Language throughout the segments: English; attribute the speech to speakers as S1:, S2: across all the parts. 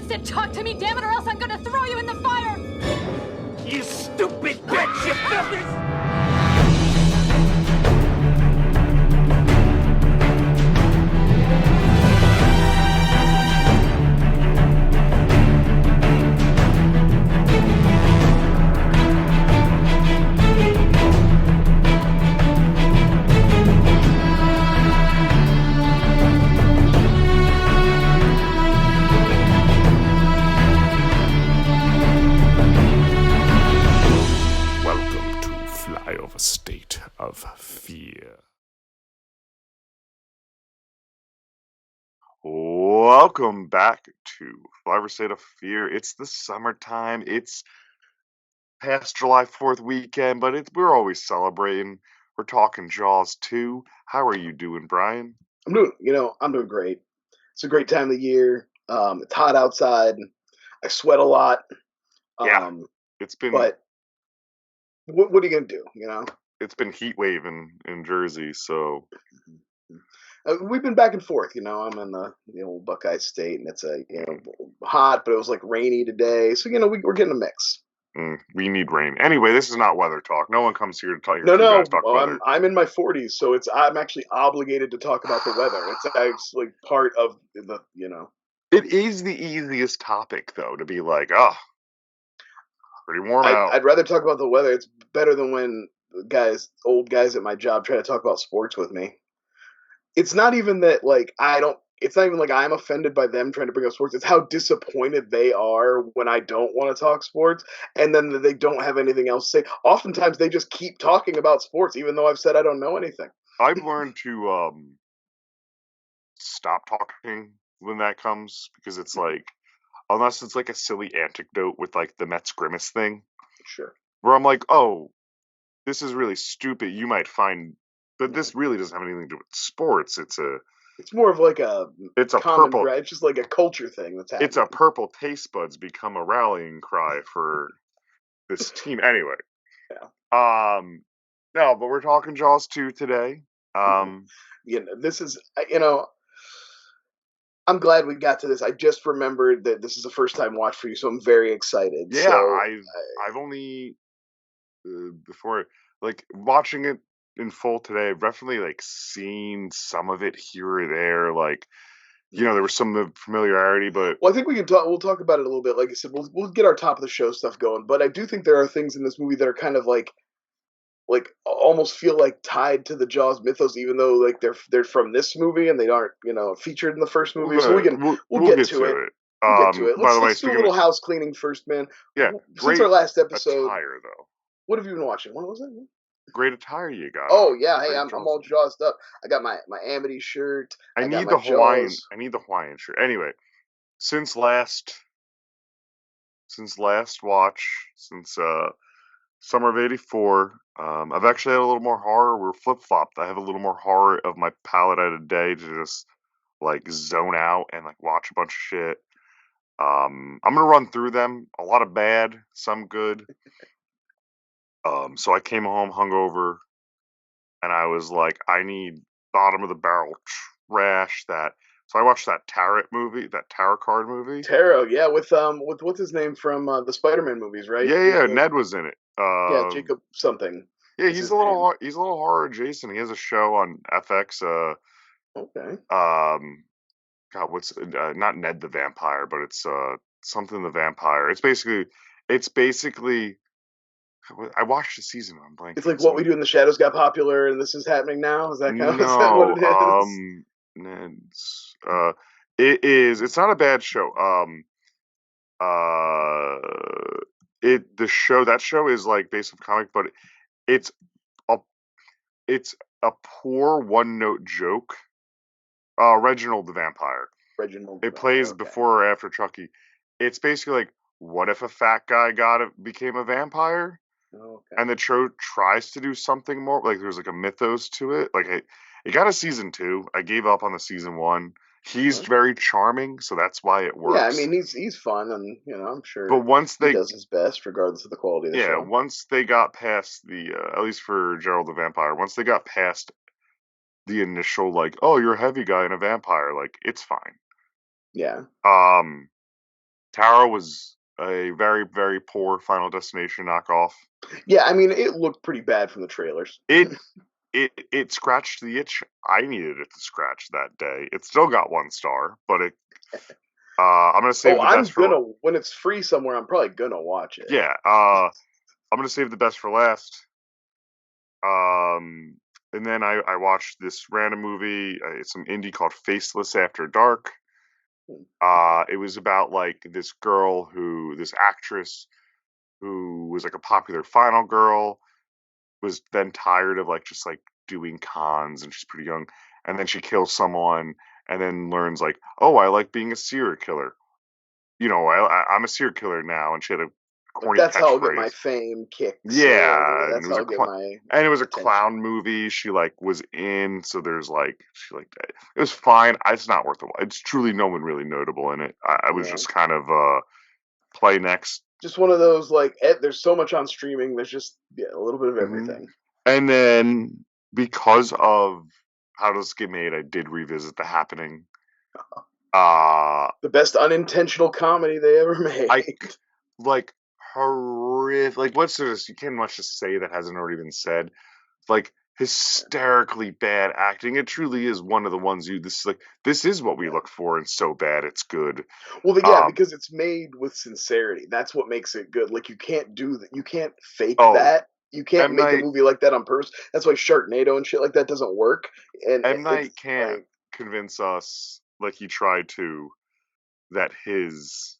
S1: said talk to me, damn it, or else I'm gonna throw you in the fire!
S2: You stupid bitch! You filthy... Flyover State of Fear. Welcome back to Flyover State of Fear. It's the summertime. It's past July 4th weekend, but we're always celebrating. We're talking Jaws 2. How are you doing, Brian?
S3: I'm doing great. It's a great time of the year. It's hot outside. I sweat a lot.
S2: Yeah, it's been...
S3: But what are you gonna do?
S2: It's been heat wave in Jersey, so
S3: we've been back and forth. I'm in the old Buckeye State, and it's hot, but it was like rainy today. So we're getting a mix.
S2: We need rain. Anyway, this is not weather talk. No one comes here to talk.
S3: No. I'm in my 40s, so I'm actually obligated to talk about the weather. It's actually part of the.
S2: It is the easiest topic, though, to be like, pretty warm out.
S3: I'd rather talk about the weather. It's better than when old guys at my job try to talk about sports with me. It's not even that it's not even like I'm offended by them trying to bring up sports. It's how disappointed they are when I don't want to talk sports, and then they don't have anything else to say. Oftentimes they just keep talking about sports, even though I've said I don't know anything.
S2: I've learned to stop talking when that comes, because it's like, unless it's like a silly anecdote with like the Mets Grimace thing.
S3: Sure.
S2: Where I'm like, oh, this is really stupid. You might find, but this really doesn't have anything to do with sports. It's
S3: more of like
S2: it's a purple.
S3: It's just like a culture thing that's happening.
S2: It's a purple taste buds become a rallying cry for this team. Anyway.
S3: Yeah.
S2: No, but we're talking Jaws 2 today.
S3: This is I'm glad we got to this. I just remembered that this is a first time watch for you, so I'm very excited.
S2: Yeah,
S3: so,
S2: I've only before like watching it in full today. I've definitely like seen some of it here or there. Like, there was some familiarity, but
S3: I think we'll talk about it a little bit. Like I said, we'll get our top of the show stuff going. But I do think there are things in this movie that are kind of like almost feel like tied to the Jaws mythos, even though like they're from this movie and they aren't featured in the first movie. So we'll get to it. We'll get to it.
S2: By the way,
S3: let's do a little house cleaning first, man.
S2: Yeah,
S3: since our last episode.
S2: Attire, though.
S3: What have you been watching? What was it?
S2: Great attire you got.
S3: Oh yeah, hey, I'm all jazzed up. I got my Amity shirt.
S2: I need the Hawaiian. I need the Hawaiian shirt. Anyway, since last watch, since summer of '84, I've actually had a little more horror. We're flip flopped. I have a little more horror of my palette at a day to just like zone out and like watch a bunch of shit. I'm gonna run through them. A lot of bad, some good. So I came home hungover, and I was like, I need bottom of the barrel trash. So I watched that tarot card movie.
S3: Tarot, yeah, with what's his name from the Spider-Man movies, right?
S2: Yeah, Ned was in it.
S3: Yeah, Jacob something.
S2: Yeah, he's a little horror adjacent. He has a show on FX.
S3: Okay.
S2: God, what's not Ned the Vampire, but it's something the Vampire. It's basically. I watched the season. I'm blanking.
S3: It's like What We Do in the Shadows got popular, and this is happening now. Is that is that what it is?
S2: Ned's. It is. It's not a bad show. That show is like based on comic, but it's a poor one note joke. Reginald the Vampire. It plays before or after Chucky. It's basically like, what if a fat guy became a vampire?
S3: Okay.
S2: And the show tries to do something more. Like there's like a mythos to it. Like it got a season 2. I gave up on the season 1. He's very charming, so that's why it works.
S3: Yeah, I mean he's fun, and I'm sure.
S2: But once
S3: he does his best, regardless of the quality of the show.
S2: Yeah, once they got past the at least for Gerald the Vampire, once they got past the initial like, oh, you're a heavy guy and a vampire, like it's fine.
S3: Yeah.
S2: Taro was a very, very poor Final Destination knockoff.
S3: Yeah, I mean, it looked pretty bad from the trailers.
S2: It scratched the itch I needed it to scratch that day. It still got 1 star, but I'm gonna save
S3: Oh,
S2: the best for
S3: when it's free somewhere, I'm probably gonna watch it.
S2: yeah. I'm gonna save the best for last. And then I watched this random movie. It's some indie called Faceless After Dark. It was about like this actress who was like a popular final girl, was then tired of like just like doing cons, and she's pretty young, and then she kills someone, and then learns like, oh, I like being a serial killer. I'm a serial killer now, and she had a
S3: Like
S2: corny
S3: that's how I'll get my
S2: catchphrase.
S3: fame kicks, or
S2: Yeah, and
S3: that's how I'll get my
S2: it was a
S3: attention.
S2: clown movie. She like was in, so there's like she like it was fine. It's not worth it. It's truly no one really notable in it. I was
S3: Yeah,
S2: just kind of play next.
S3: just one of those like there's so much on streaming. There's just a little bit of
S2: hmm
S3: everything.
S2: And then because of how does it get made, I did revisit The Happening.
S3: The best unintentional comedy they ever made.
S2: I like horrific. Like what's this? You can't much just say that hasn't already been said. Like hysterically bad acting. It truly is one of the ones this is what we
S3: Yeah.
S2: look for, and so bad it's good.
S3: Well, yeah,
S2: Um.
S3: because it's made with sincerity. That's what makes it good. Like you can't do that. You can't fake
S2: Oh,
S3: that. You can't
S2: M
S3: make a
S2: Night.
S3: movie like that on purpose. That's why Sharknado and shit like that doesn't work. And
S2: M Night
S3: it's
S2: can't
S3: like,
S2: convince us like he tried to that his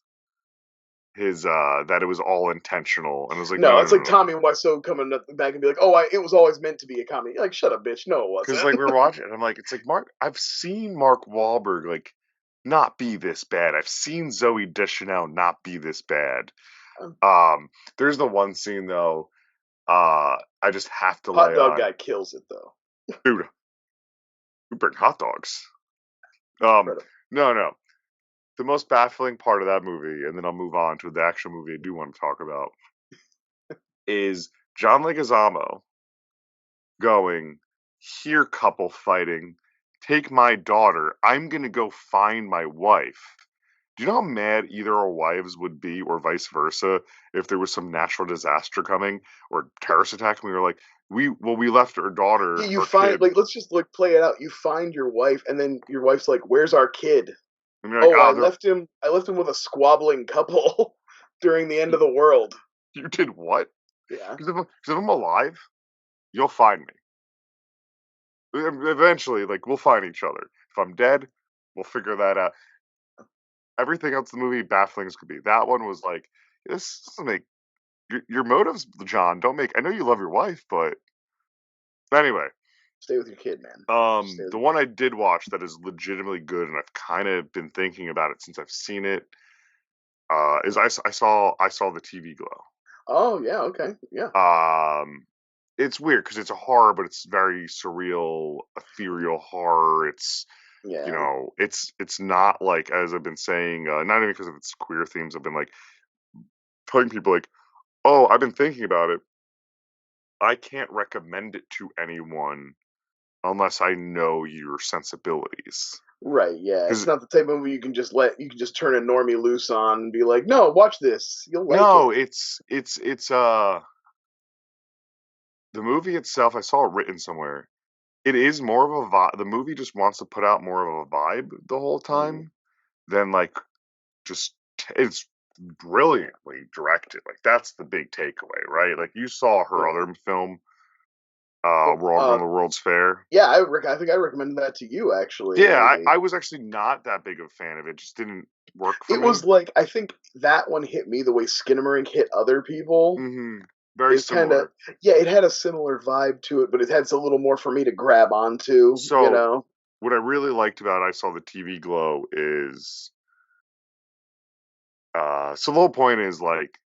S2: that it was all intentional, and it was like no
S3: no,
S2: no
S3: it's
S2: no
S3: like
S2: no.
S3: Tommy Wiseau coming back and be like, "Oh, it was always meant to be a comedy." You're like, shut up, bitch. No, it
S2: Because
S3: wasn't.
S2: like we were watching it, I'm like, it's like Mark. I've seen Mark Wahlberg like not be this bad. I've seen Zoe Deschanel not be this bad. Um, there's the one scene though. I just have to
S3: Hot
S2: lay
S3: dog
S2: on,
S3: guy kills it though.
S2: dude. We bring hot dogs. Um,
S3: Incredible.
S2: no. The most baffling part of that movie, and then I'll move on to the actual movie I do want to talk about, is John Leguizamo going, here, couple fighting, take my daughter. I'm gonna go find my wife. Do you know how mad either our wives would be, or vice versa, if there was some natural disaster coming or terrorist attack? And we were like, we left our daughter,
S3: Yeah, you
S2: our
S3: find
S2: kid,
S3: like let's just like play it out. You find your wife, and then your wife's like, "Where's our kid?"
S2: and we're like,
S3: Oh,
S2: oh, they're,
S3: I left him with a squabbling couple during the end of the world.
S2: you did what?
S3: Yeah.
S2: Because if I'm alive, you'll find me. Eventually, like we'll find each other. If I'm dead, we'll figure that out. Everything else in the movie, baffling as could be. That one was like, this doesn't make your motives, John. Don't make. I know you love your wife, but anyway,
S3: Stay with your kid, man. Just stay with
S2: the
S3: your
S2: one
S3: kid.
S2: I did watch that is legitimately good, and I've kind of been thinking about it since I've seen it. Is I saw the TV Glow.
S3: Oh yeah, okay, yeah,
S2: Um, it's weird because it's a horror, but it's very surreal, ethereal horror.
S3: yeah.
S2: It's not like, as I've been saying, not even because of its queer themes. I've been like telling people like, oh, I've been thinking about it. I can't recommend it to anyone unless I know your sensibilities.
S3: Right, yeah. It's
S2: Because
S3: not the type of movie you can just turn a normie loose on and be like, no, watch this, you'll like
S2: no,
S3: it.
S2: it's the movie itself. I saw it written somewhere. It is more of a vibe. The movie just wants to put out more of a vibe the whole
S3: Mm,
S2: time than like just it's brilliantly directed. Like that's the big takeaway, right? Like you saw her
S3: yeah.
S2: other film,
S3: Well,
S2: World on the World's Fair.
S3: yeah, I think I recommended that to you actually,
S2: Yeah,
S3: maybe.
S2: I was actually not that big of a fan of it. It just didn't work for
S3: It
S2: me.
S3: was like I think that one hit me the way Skinamarink hit other people.
S2: hmm Very
S3: Is kind of
S2: similar.
S3: yeah, it had a similar vibe to it, but it had a little more for me to grab onto, you
S2: So
S3: know.
S2: what I really liked about I saw the TV Glow is so the whole point is like,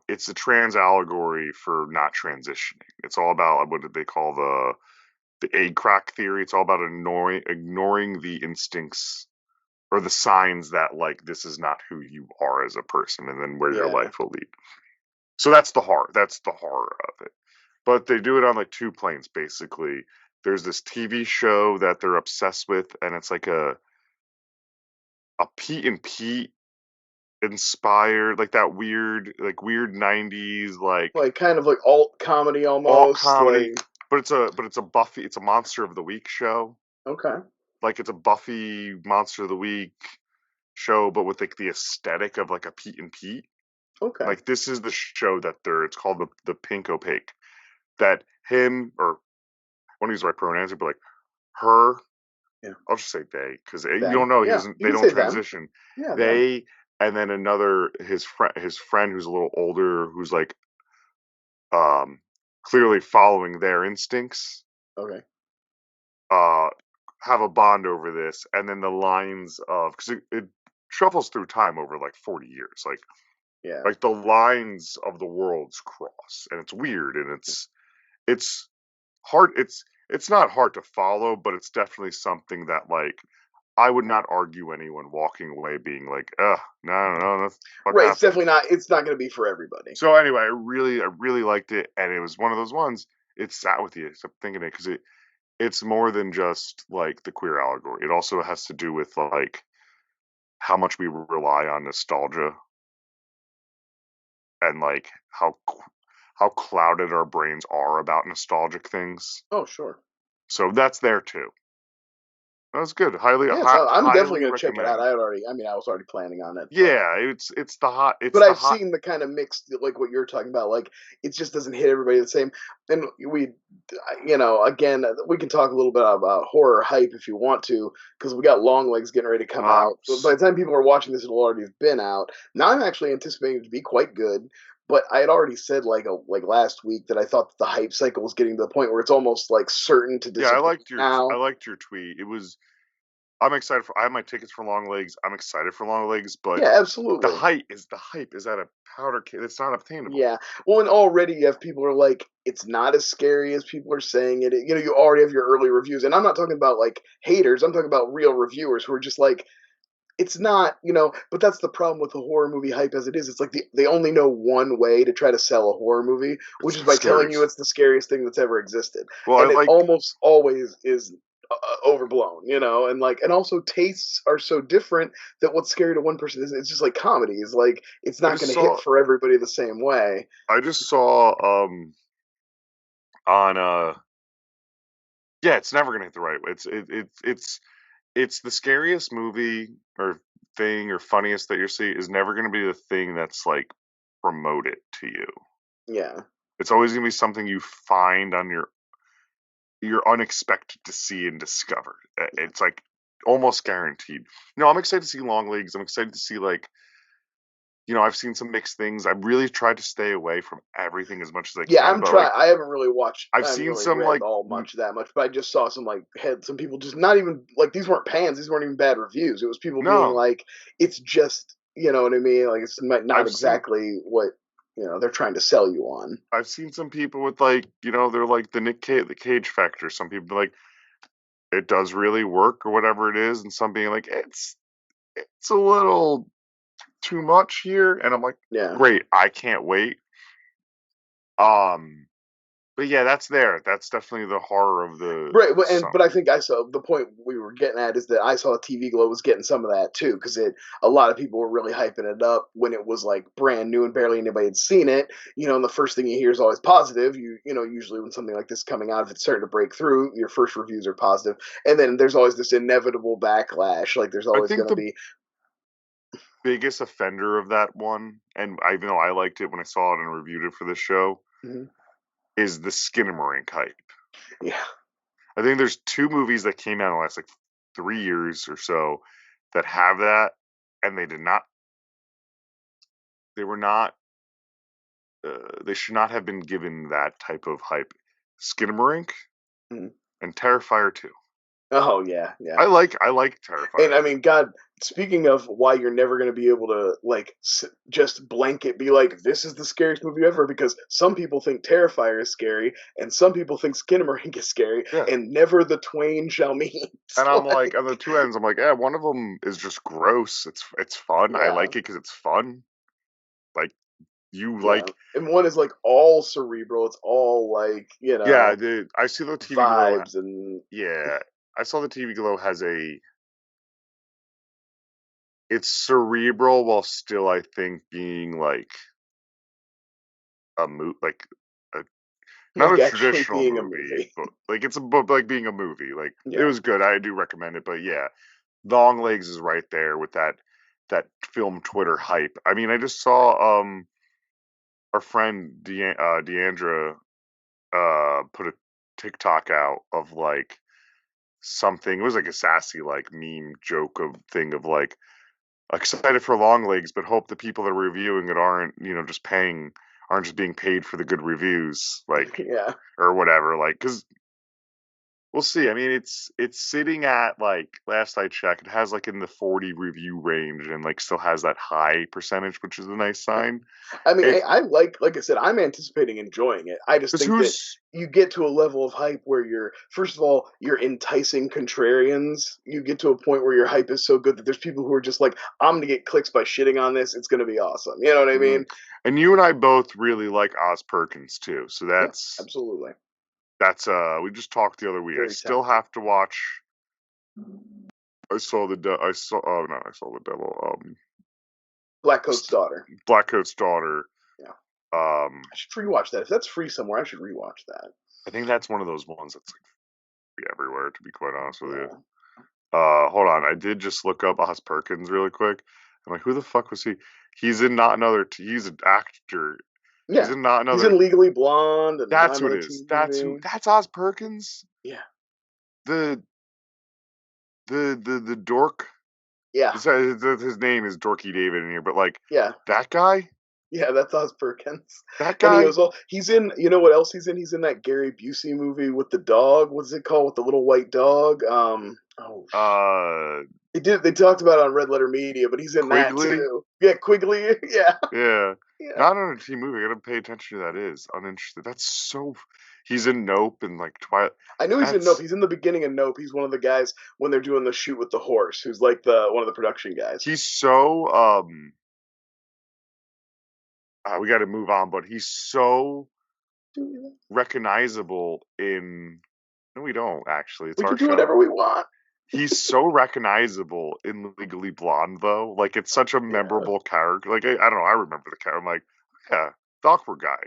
S2: it's a trans allegory for not transitioning. It's all about what did they call the egg crack theory. It's all about ignoring the instincts or the signs that like this is not who you are as a person, and then where your
S3: Yeah.
S2: life will lead. So that's the horror. That's the horror of it. But they do it on like two planes basically. There's this TV show that they're obsessed with, and it's like a Pete and Pete inspired, like that weird 90s,
S3: like kind of like alt comedy
S2: alt
S3: almost.
S2: comedy,
S3: Like
S2: but it's a Buffy, it's a Monster of the Week show.
S3: okay,
S2: Like it's a Buffy Monster of the Week show, but with like the aesthetic of like a Pete and Pete.
S3: okay,
S2: Like this is the show that it's called the Pink Opaque. That him, or I want to use the right pronouns, but like her,
S3: yeah,
S2: I'll just say they, because you
S3: them,
S2: don't know,
S3: yeah. You
S2: they
S3: can
S2: don't
S3: say them,
S2: transition.
S3: yeah, them.
S2: They, and then another, his friend who's a little older, who's like um clearly following their instincts,
S3: Okay,
S2: uh have a bond over this, and then the lines of, because it shuffles through time over like 40 years,
S3: yeah.
S2: like the lines of the worlds cross, and it's weird, and it's hard, it's not hard to follow, but it's definitely something that, like, I would not argue anyone walking away being like, ugh, no, that's what
S3: Right, it's
S2: happened.
S3: definitely not. It's not going to be for everybody.
S2: So anyway, I really liked it, and it was one of those ones. It sat with you. I kept thinking it because it's more than just like the queer allegory. It also has to do with like how much we rely on nostalgia, and like how clouded our brains are about nostalgic things.
S3: Oh, sure.
S2: So that's there too. That was good.
S3: Yeah, so I'm definitely
S2: Highly
S3: going to check it out.
S2: recommend.
S3: I was already planning on it, but
S2: Yeah,
S3: but
S2: it's the
S3: I've
S2: hot.
S3: seen the kind of mixed, like what you're talking about. Like it just doesn't hit everybody the same. And again, we can talk a little bit about horror hype if you want to, because we got Long Legs getting ready to come out. By the time people are watching this, it'll already have been out. Now I'm actually anticipating it to be quite good. But I had already said like last week that I thought that the hype cycle was getting to the point where it's almost like certain to
S2: Yeah,
S3: disappoint
S2: I
S3: now.
S2: liked your tweet. It was, I'm excited for. I have my tickets for Long Legs. I'm excited for Long Legs, but
S3: Yeah, absolutely.
S2: the hype is at a powder cake. It's not obtainable.
S3: Yeah. Well, and already you have people who are like, it's not as scary as people are saying it. You already have your early reviews. And I'm not talking about like haters. I'm talking about real reviewers who are just like, it's not, but that's the problem with the horror movie hype as it is. It's like they only know one way to try to sell a horror movie,
S2: It's
S3: which is
S2: the
S3: by telling you
S2: scariest.
S3: it's the scariest thing that's ever existed.
S2: Well, I
S3: And it
S2: like.
S3: almost always is overblown, and also tastes are so different that what's scary to one person is it's just like comedies. Like it's
S2: I
S3: not
S2: just
S3: going to hit
S2: saw.
S3: for everybody the same way.
S2: I just saw. On Yeah, it's never gonna hit the right way. It's the scariest movie or thing or funniest that you see is never gonna be the thing that's like promoted to you.
S3: Yeah.
S2: It's always gonna be something you find on you're unexpected to see and discover. It's like almost guaranteed. No, I'm excited to see Long Legs. I'm excited to see, like, I've seen some mixed things. I've really tried to stay away from everything as much as I
S3: Yeah,
S2: can,
S3: I'm
S2: but
S3: trying.
S2: like
S3: I
S2: I've
S3: haven't
S2: seen
S3: really
S2: some
S3: read
S2: like
S3: all much that much, but I just saw some like had some people just not even like these weren't pans, these weren't even bad reviews. It was people being
S2: no,
S3: like, it's just you know what I mean? Like it's not
S2: I've seen
S3: exactly what they're trying to sell you on.
S2: I've seen some people with, like, they're like the Cage factor. Some people be like, it does really work or whatever it is, and some being like, it's a little too much here, and I'm like,
S3: Yeah.
S2: great, I can't wait. Um, but yeah, that's there. That's definitely the horror of
S3: Right,
S2: the
S3: but
S2: summer.
S3: I think I saw the point we were getting at is that I saw TV Glow was getting some of that too, because a lot of people were really hyping it up when it was like brand new and barely anybody had seen it. And the first thing you hear is always positive. Usually when something like this is coming out, if it's starting to break through, your first reviews are positive, and then there's always this inevitable backlash. Like there's
S2: I
S3: always
S2: think
S3: going to
S2: the
S3: be,
S2: biggest offender of that one, and even though I liked it when I saw it and reviewed it for this show,
S3: Mhm.
S2: is the Skinamarink hype.
S3: Yeah,
S2: I think there's two movies that came out in the last like 3 years or so that have that, and they were not, they should not have been given that type of hype. Skinamarink
S3: Mhm.
S2: and Terrifier 2.
S3: Oh yeah, yeah.
S2: I like
S3: And I
S2: Terrifier 2.
S3: mean, God, speaking of why you're never going to be able to like just blanket be like, this is the scariest movie ever, because some people think Terrifier is scary, and some people think Skinamarink is scary,
S2: Yeah.
S3: and never the twain shall meet.
S2: And I'm like,
S3: Like,
S2: on the two ends, I'm like, yeah, one of them is just gross. It's fun. I
S3: yeah,
S2: like it because it's fun. Like, you
S3: yeah.
S2: like,
S3: And one is like all cerebral. It's all like
S2: yeah. I see the TV Glow.
S3: vibes and
S2: Yeah, I saw the TV Glow has a it's cerebral while still, I think, being like a a, not
S3: Like
S2: a
S3: actually
S2: traditional
S3: being a
S2: movie,
S3: movie.
S2: but like it's a but like being a movie. Like it
S3: Yeah.
S2: was good. I do recommend it, but yeah, Long Legs is right there with that film Twitter hype. I mean, I just saw our friend Deandra put a TikTok out of like something. It was like a sassy like meme joke of thing of like excited for Long Legs, but hope the people that are reviewing it aren't aren't just being paid for the good reviews, like
S3: Yeah.
S2: or whatever. Like, because we'll see. I mean, it's sitting at like last I checked, it has like in the 40 review range and like still has that high percentage, which is a nice sign.
S3: I mean,
S2: It
S3: I like I said, I'm anticipating enjoying it. I just
S2: because
S3: think that
S2: who's
S3: you get to a level of hype where you're, first of all, you're enticing contrarians. You get to a point where your hype is so good that there's people who are just like, I'm gonna get clicks by shitting on this. It's gonna be awesome. You know what I
S2: mm,
S3: mean?
S2: and you and I both really like Oz Perkins too, so
S3: Yeah, absolutely.
S2: that's we just talked the other week. I
S3: Very
S2: still
S3: talented.
S2: have to watch. I saw oh no, I saw the devil.
S3: Blackcoat's daughter.
S2: Blackcoat's daughter.
S3: Yeah,
S2: Um,
S3: I should rewatch that. If that's free somewhere, I should rewatch that.
S2: I think that's one of those ones that's like free everywhere. To be quite honest with you.
S3: Yeah,
S2: Hold on. I did just look up Oz Perkins really quick. I'm like, who the fuck was he? He's in not another. He's an actor. He's
S3: yeah.
S2: in not
S3: He's
S2: another.
S3: in Legally Blonde and
S2: That's
S3: not
S2: who it
S3: another
S2: is.
S3: teen
S2: That's who.
S3: movie.
S2: That's Oz Perkins.
S3: Yeah,
S2: The the dork.
S3: yeah,
S2: His name is Dorky David in here, but like
S3: yeah.
S2: that guy.
S3: Yeah, that's Oz Perkins.
S2: That
S3: And he
S2: guy.
S3: was all he's in, you know what else he's in? He's in that Gary Busey movie with the dog. What's it called? With the little white dog?
S2: Uh,
S3: They talked about it on Red Letter Media, but he's in that
S2: Quigley.
S3: too. Yeah, Quigley. Yeah.
S2: Yeah.
S3: Yeah.
S2: Not on a team movie. I gotta pay attention to that is. Uninterested. That's so. He's in Nope and like Twilight.
S3: I knew he's in Nope.
S2: That's.
S3: He's in the beginning of Nope. He's one of the guys when they're doing the shoot with the horse, who's like the one of the production guys.
S2: He's so. We got to move on, but he's so recognizable in. No, we don't actually. It's
S3: We
S2: our
S3: can do whatever
S2: show.
S3: we want.
S2: He's so recognizable in Legally Blonde, though. Like it's such a
S3: Yeah.
S2: memorable character. Like I don't know. I remember the character. I'm like, yeah, the awkward guy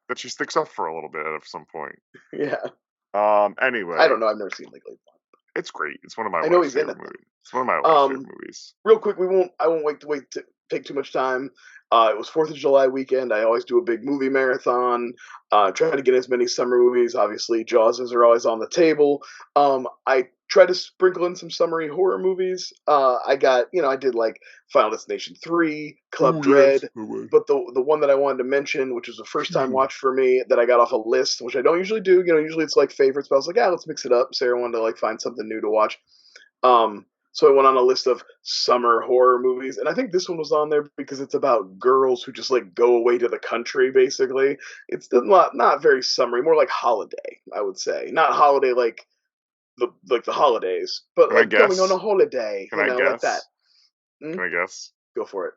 S2: that she sticks up for a little bit at some point.
S3: Yeah. I
S2: Anyway,
S3: don't know. I've never seen Legally Blonde.
S2: it's great. It's one of my
S3: I know
S2: wife's
S3: he's in
S2: favorite
S3: it though.
S2: movies. It's one of my wife's favorite movies.
S3: Real quick, I won't wait to take too much time. It was 4th of July weekend. I always do a big movie marathon. Try to get as many summer movies. Obviously, Jaws's are always on the table. I try to sprinkle in some summery horror movies. I did like Final Destination 3, Club
S2: Oh yes.
S3: Dread. But the one that I wanted to mention, which was a first time
S2: Hmm.
S3: watch for me, that I got off a list, which I don't usually do. Usually it's like favorites, but I was like, let's mix it up. Sarah wanted to like find something new to watch. So I went on a list of summer horror movies, and I think this one was on there because it's about girls who just like go away to the country. Basically, it's not very summery, more like holiday, I would say. Not holiday like the holidays, but
S2: Can I
S3: like going on a
S2: guess?
S3: holiday,
S2: Can I
S3: like that.
S2: guess?
S3: Mm?
S2: Can I guess?
S3: Go for it.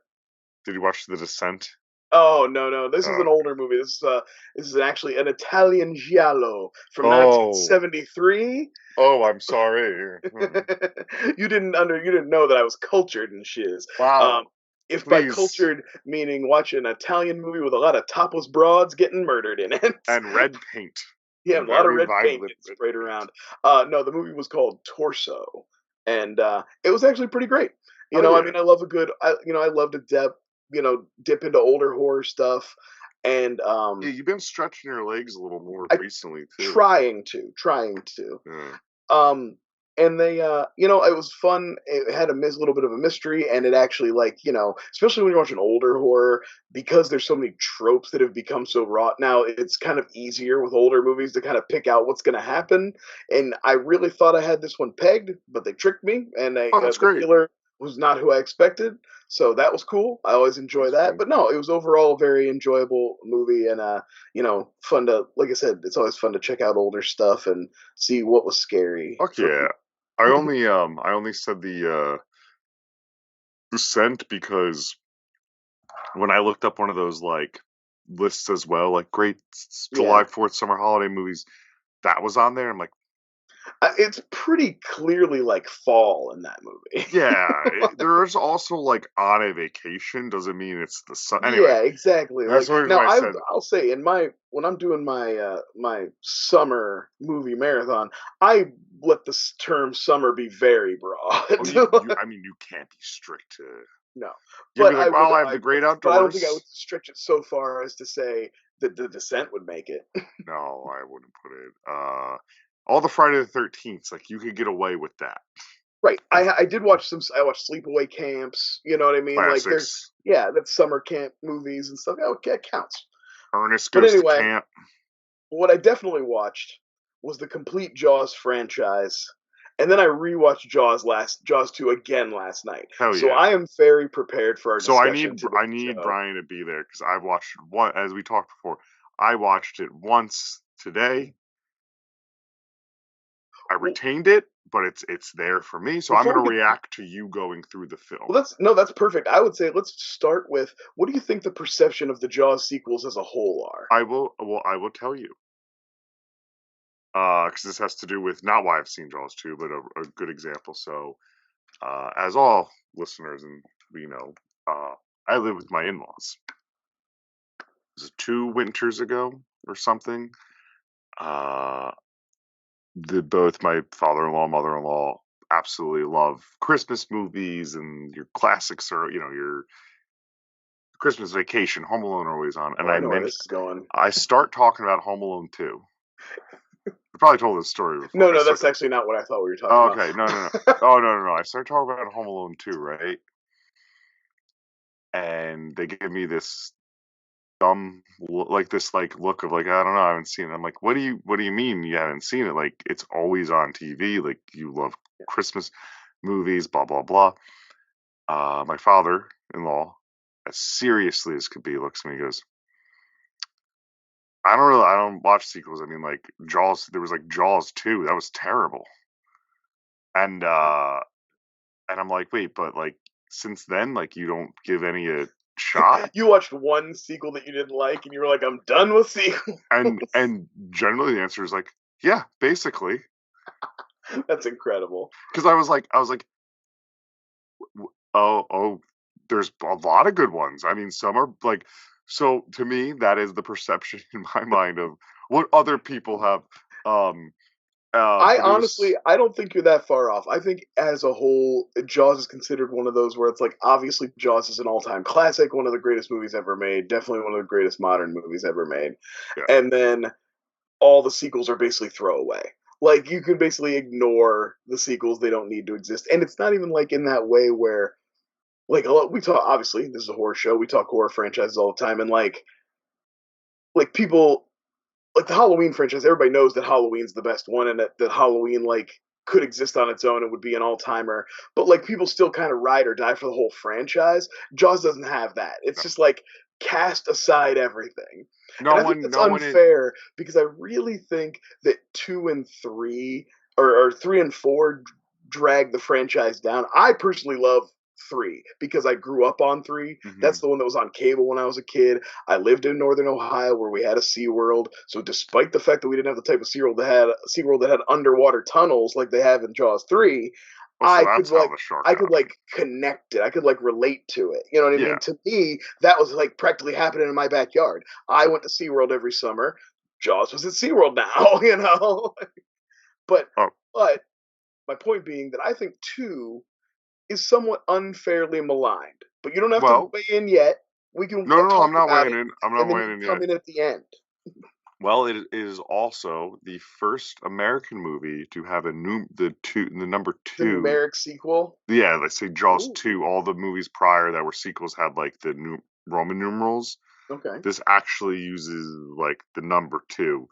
S2: Did you watch The Descent?
S3: Oh no, this is
S2: Oh.
S3: an older movie. This is actually an Italian giallo from
S2: Oh.
S3: 1973.
S2: Oh, I'm sorry.
S3: You didn't know that I was cultured and shiz. Um,
S2: Wow.
S3: if by
S2: Please.
S3: cultured meaning watch an Italian movie with a lot of topless broads getting murdered in it.
S2: And red paint.
S3: Yeah, a lot of
S2: Very
S3: red paint
S2: vibrant
S3: gets
S2: red
S3: sprayed
S2: paint.
S3: around. No, the movie was called Torso, and it was actually pretty great.
S2: Oh
S3: I
S2: yeah.
S3: mean, I love to dip into older horror stuff, and
S2: Yeah, you've been stretching your legs a little more
S3: I
S2: recently too.
S3: trying to.
S2: Yeah.
S3: Um, and they, it was fun. It had little bit of a mystery, and it actually, especially when you watch an older horror, because there's so many tropes that have become so wrought now. It's kind of easier with older movies to kind of pick out what's going to happen. And I really thought I had this one pegged, but they tricked me, and
S2: Oh, that's
S3: the
S2: great.
S3: killer was not who I expected. So that was cool. I always enjoy
S2: That's
S3: that.
S2: cool.
S3: But no, it was overall a very enjoyable movie, and fun to, like I said, it's always fun to check out older stuff and see what was scary
S2: Fuck
S3: for
S2: yeah.
S3: people.
S2: I only said the scent because when I looked up one of those like lists as well, like great
S3: Yeah.
S2: July 4th summer holiday movies, that was on there. I'm like,
S3: It's pretty clearly like fall in that movie.
S2: Yeah, there's also like on a vacation doesn't mean it's the sun. Anyway,
S3: Yeah, exactly.
S2: that's
S3: Like
S2: the reason
S3: now,
S2: why I said,
S3: I'll say in my when I'm doing my my summer movie marathon, I let the term summer be very
S2: oh,
S3: broad.
S2: I mean, you can't be strict to.
S3: No,
S2: You'd be
S3: but
S2: like, well, I have the great
S3: but I don't think I would
S2: outdoors.
S3: stretch it so far as to say that the descent would make it.
S2: No, I wouldn't put it. All the Friday the 13th, like you could get away with that.
S3: Right. I did watch some. I watched sleepaway camps. You know what I mean? Like there's
S2: Classics.
S3: yeah, that's summer camp movies and stuff. Yeah, okay, that counts.
S2: Ernest
S3: But
S2: goes to
S3: anyway,
S2: camp.
S3: what I definitely watched was the complete Jaws franchise. And then I rewatched Jaws 2 again last night.
S2: Hell
S3: So
S2: yeah.
S3: I am very prepared for our
S2: So
S3: discussion today,
S2: I need
S3: Joe.
S2: Brian to be there because I've watched it one as we talked before. I watched it once today. I
S3: Well,
S2: retained it, but it's there for me. So I'm
S3: before
S2: going
S3: we
S2: to
S3: get
S2: react to you going through the film.
S3: well, that's perfect. I would say let's start with what do you think the perception of the Jaws sequels as a whole are?
S2: I will tell you. Because this has to do with not why I've seen Jaws 2, but a good example. So, as all listeners and we know, I live with my in-laws. Was it 2 winters ago or something? Uh, both my father-in-law, mother-in-law absolutely love Christmas movies and your classics are, your Christmas Vacation, Home Alone are always on. And
S3: Oh, I know where this is going.
S2: I start talking about Home Alone 2. I probably told this story before.
S3: No, no, that's actually not what I thought we were talking
S2: Oh,
S3: about.
S2: okay, no. Oh, no. I started talking about Home Alone 2, right? And they give me this dumb, like this, like look of like I don't know, I haven't seen it. I'm like, what do you mean you haven't seen it? Like it's always on TV. Like you love Christmas movies, blah blah blah. My father-in-law, as seriously as could be, looks at me and goes, I don't watch sequels. I mean, like Jaws. There was like Jaws 2. That was terrible. And I'm like, wait, but like since then, like you don't give any a shot.
S3: You watched one sequel that you didn't like, and you were like, "I'm done with sequels."
S2: And generally the answer is like, yeah, basically.
S3: That's incredible.
S2: Because I was like, oh, there's a lot of good ones. I mean, some are like, so to me, that is the perception in my mind of what other people have. Um,
S3: I
S2: but it was
S3: honestly, I don't think you're that far off. I think as a whole, Jaws is considered one of those where it's like, obviously, Jaws is an all-time classic, one of the greatest movies ever made, definitely one of the greatest modern movies ever made.
S2: yeah,
S3: And then all the sequels are basically throwaway. Like you can basically ignore the sequels; they don't need to exist. And it's not even like in that way where, like, we talk. Obviously, this is a horror show. We talk horror franchises all the time, and like people like the Halloween franchise, everybody knows that Halloween's the best one and that Halloween like could exist on its own and would be an all timer. But like people still kind of ride or die for the whole franchise. Jaws doesn't have that. It's
S2: no,
S3: just like cast aside everything. And I think that's
S2: no one in
S3: unfair because I really think that 2 and 3 or 3 and 4 drag the franchise down. I personally love 3 because I grew up on 3. That's
S2: mhm.
S3: the one that was on cable when I was a kid. I lived in northern Ohio where we had a SeaWorld. So despite the fact that we didn't have the type of SeaWorld that had underwater tunnels like they have in Jaws 3,
S2: Oh, so
S3: I could
S2: that's how
S3: like
S2: the shark
S3: I
S2: got
S3: could
S2: me.
S3: like connect it. I could like relate to it. You know what I
S2: Yeah.
S3: mean? To me, that was like practically happening in my backyard. I went to SeaWorld every summer. Jaws was at SeaWorld now, you know. but
S2: Oh,
S3: but my point being that I think 2 is somewhat unfairly maligned. But you don't have to
S2: well,
S3: weigh in yet. We can
S2: no.
S3: talk
S2: I'm not
S3: about
S2: weighing
S3: it,
S2: in. I'm not
S3: and then you
S2: weighing
S3: can
S2: in
S3: come
S2: yet.
S3: in at the end.
S2: Well, it is also the first American movie to have the number
S3: The
S2: two.
S3: numeric sequel.
S2: Yeah, let's say Jaws
S3: Ooh,
S2: 2, all the movies prior that were sequels had like the new Roman numerals.
S3: okay.
S2: This actually uses like the number 2.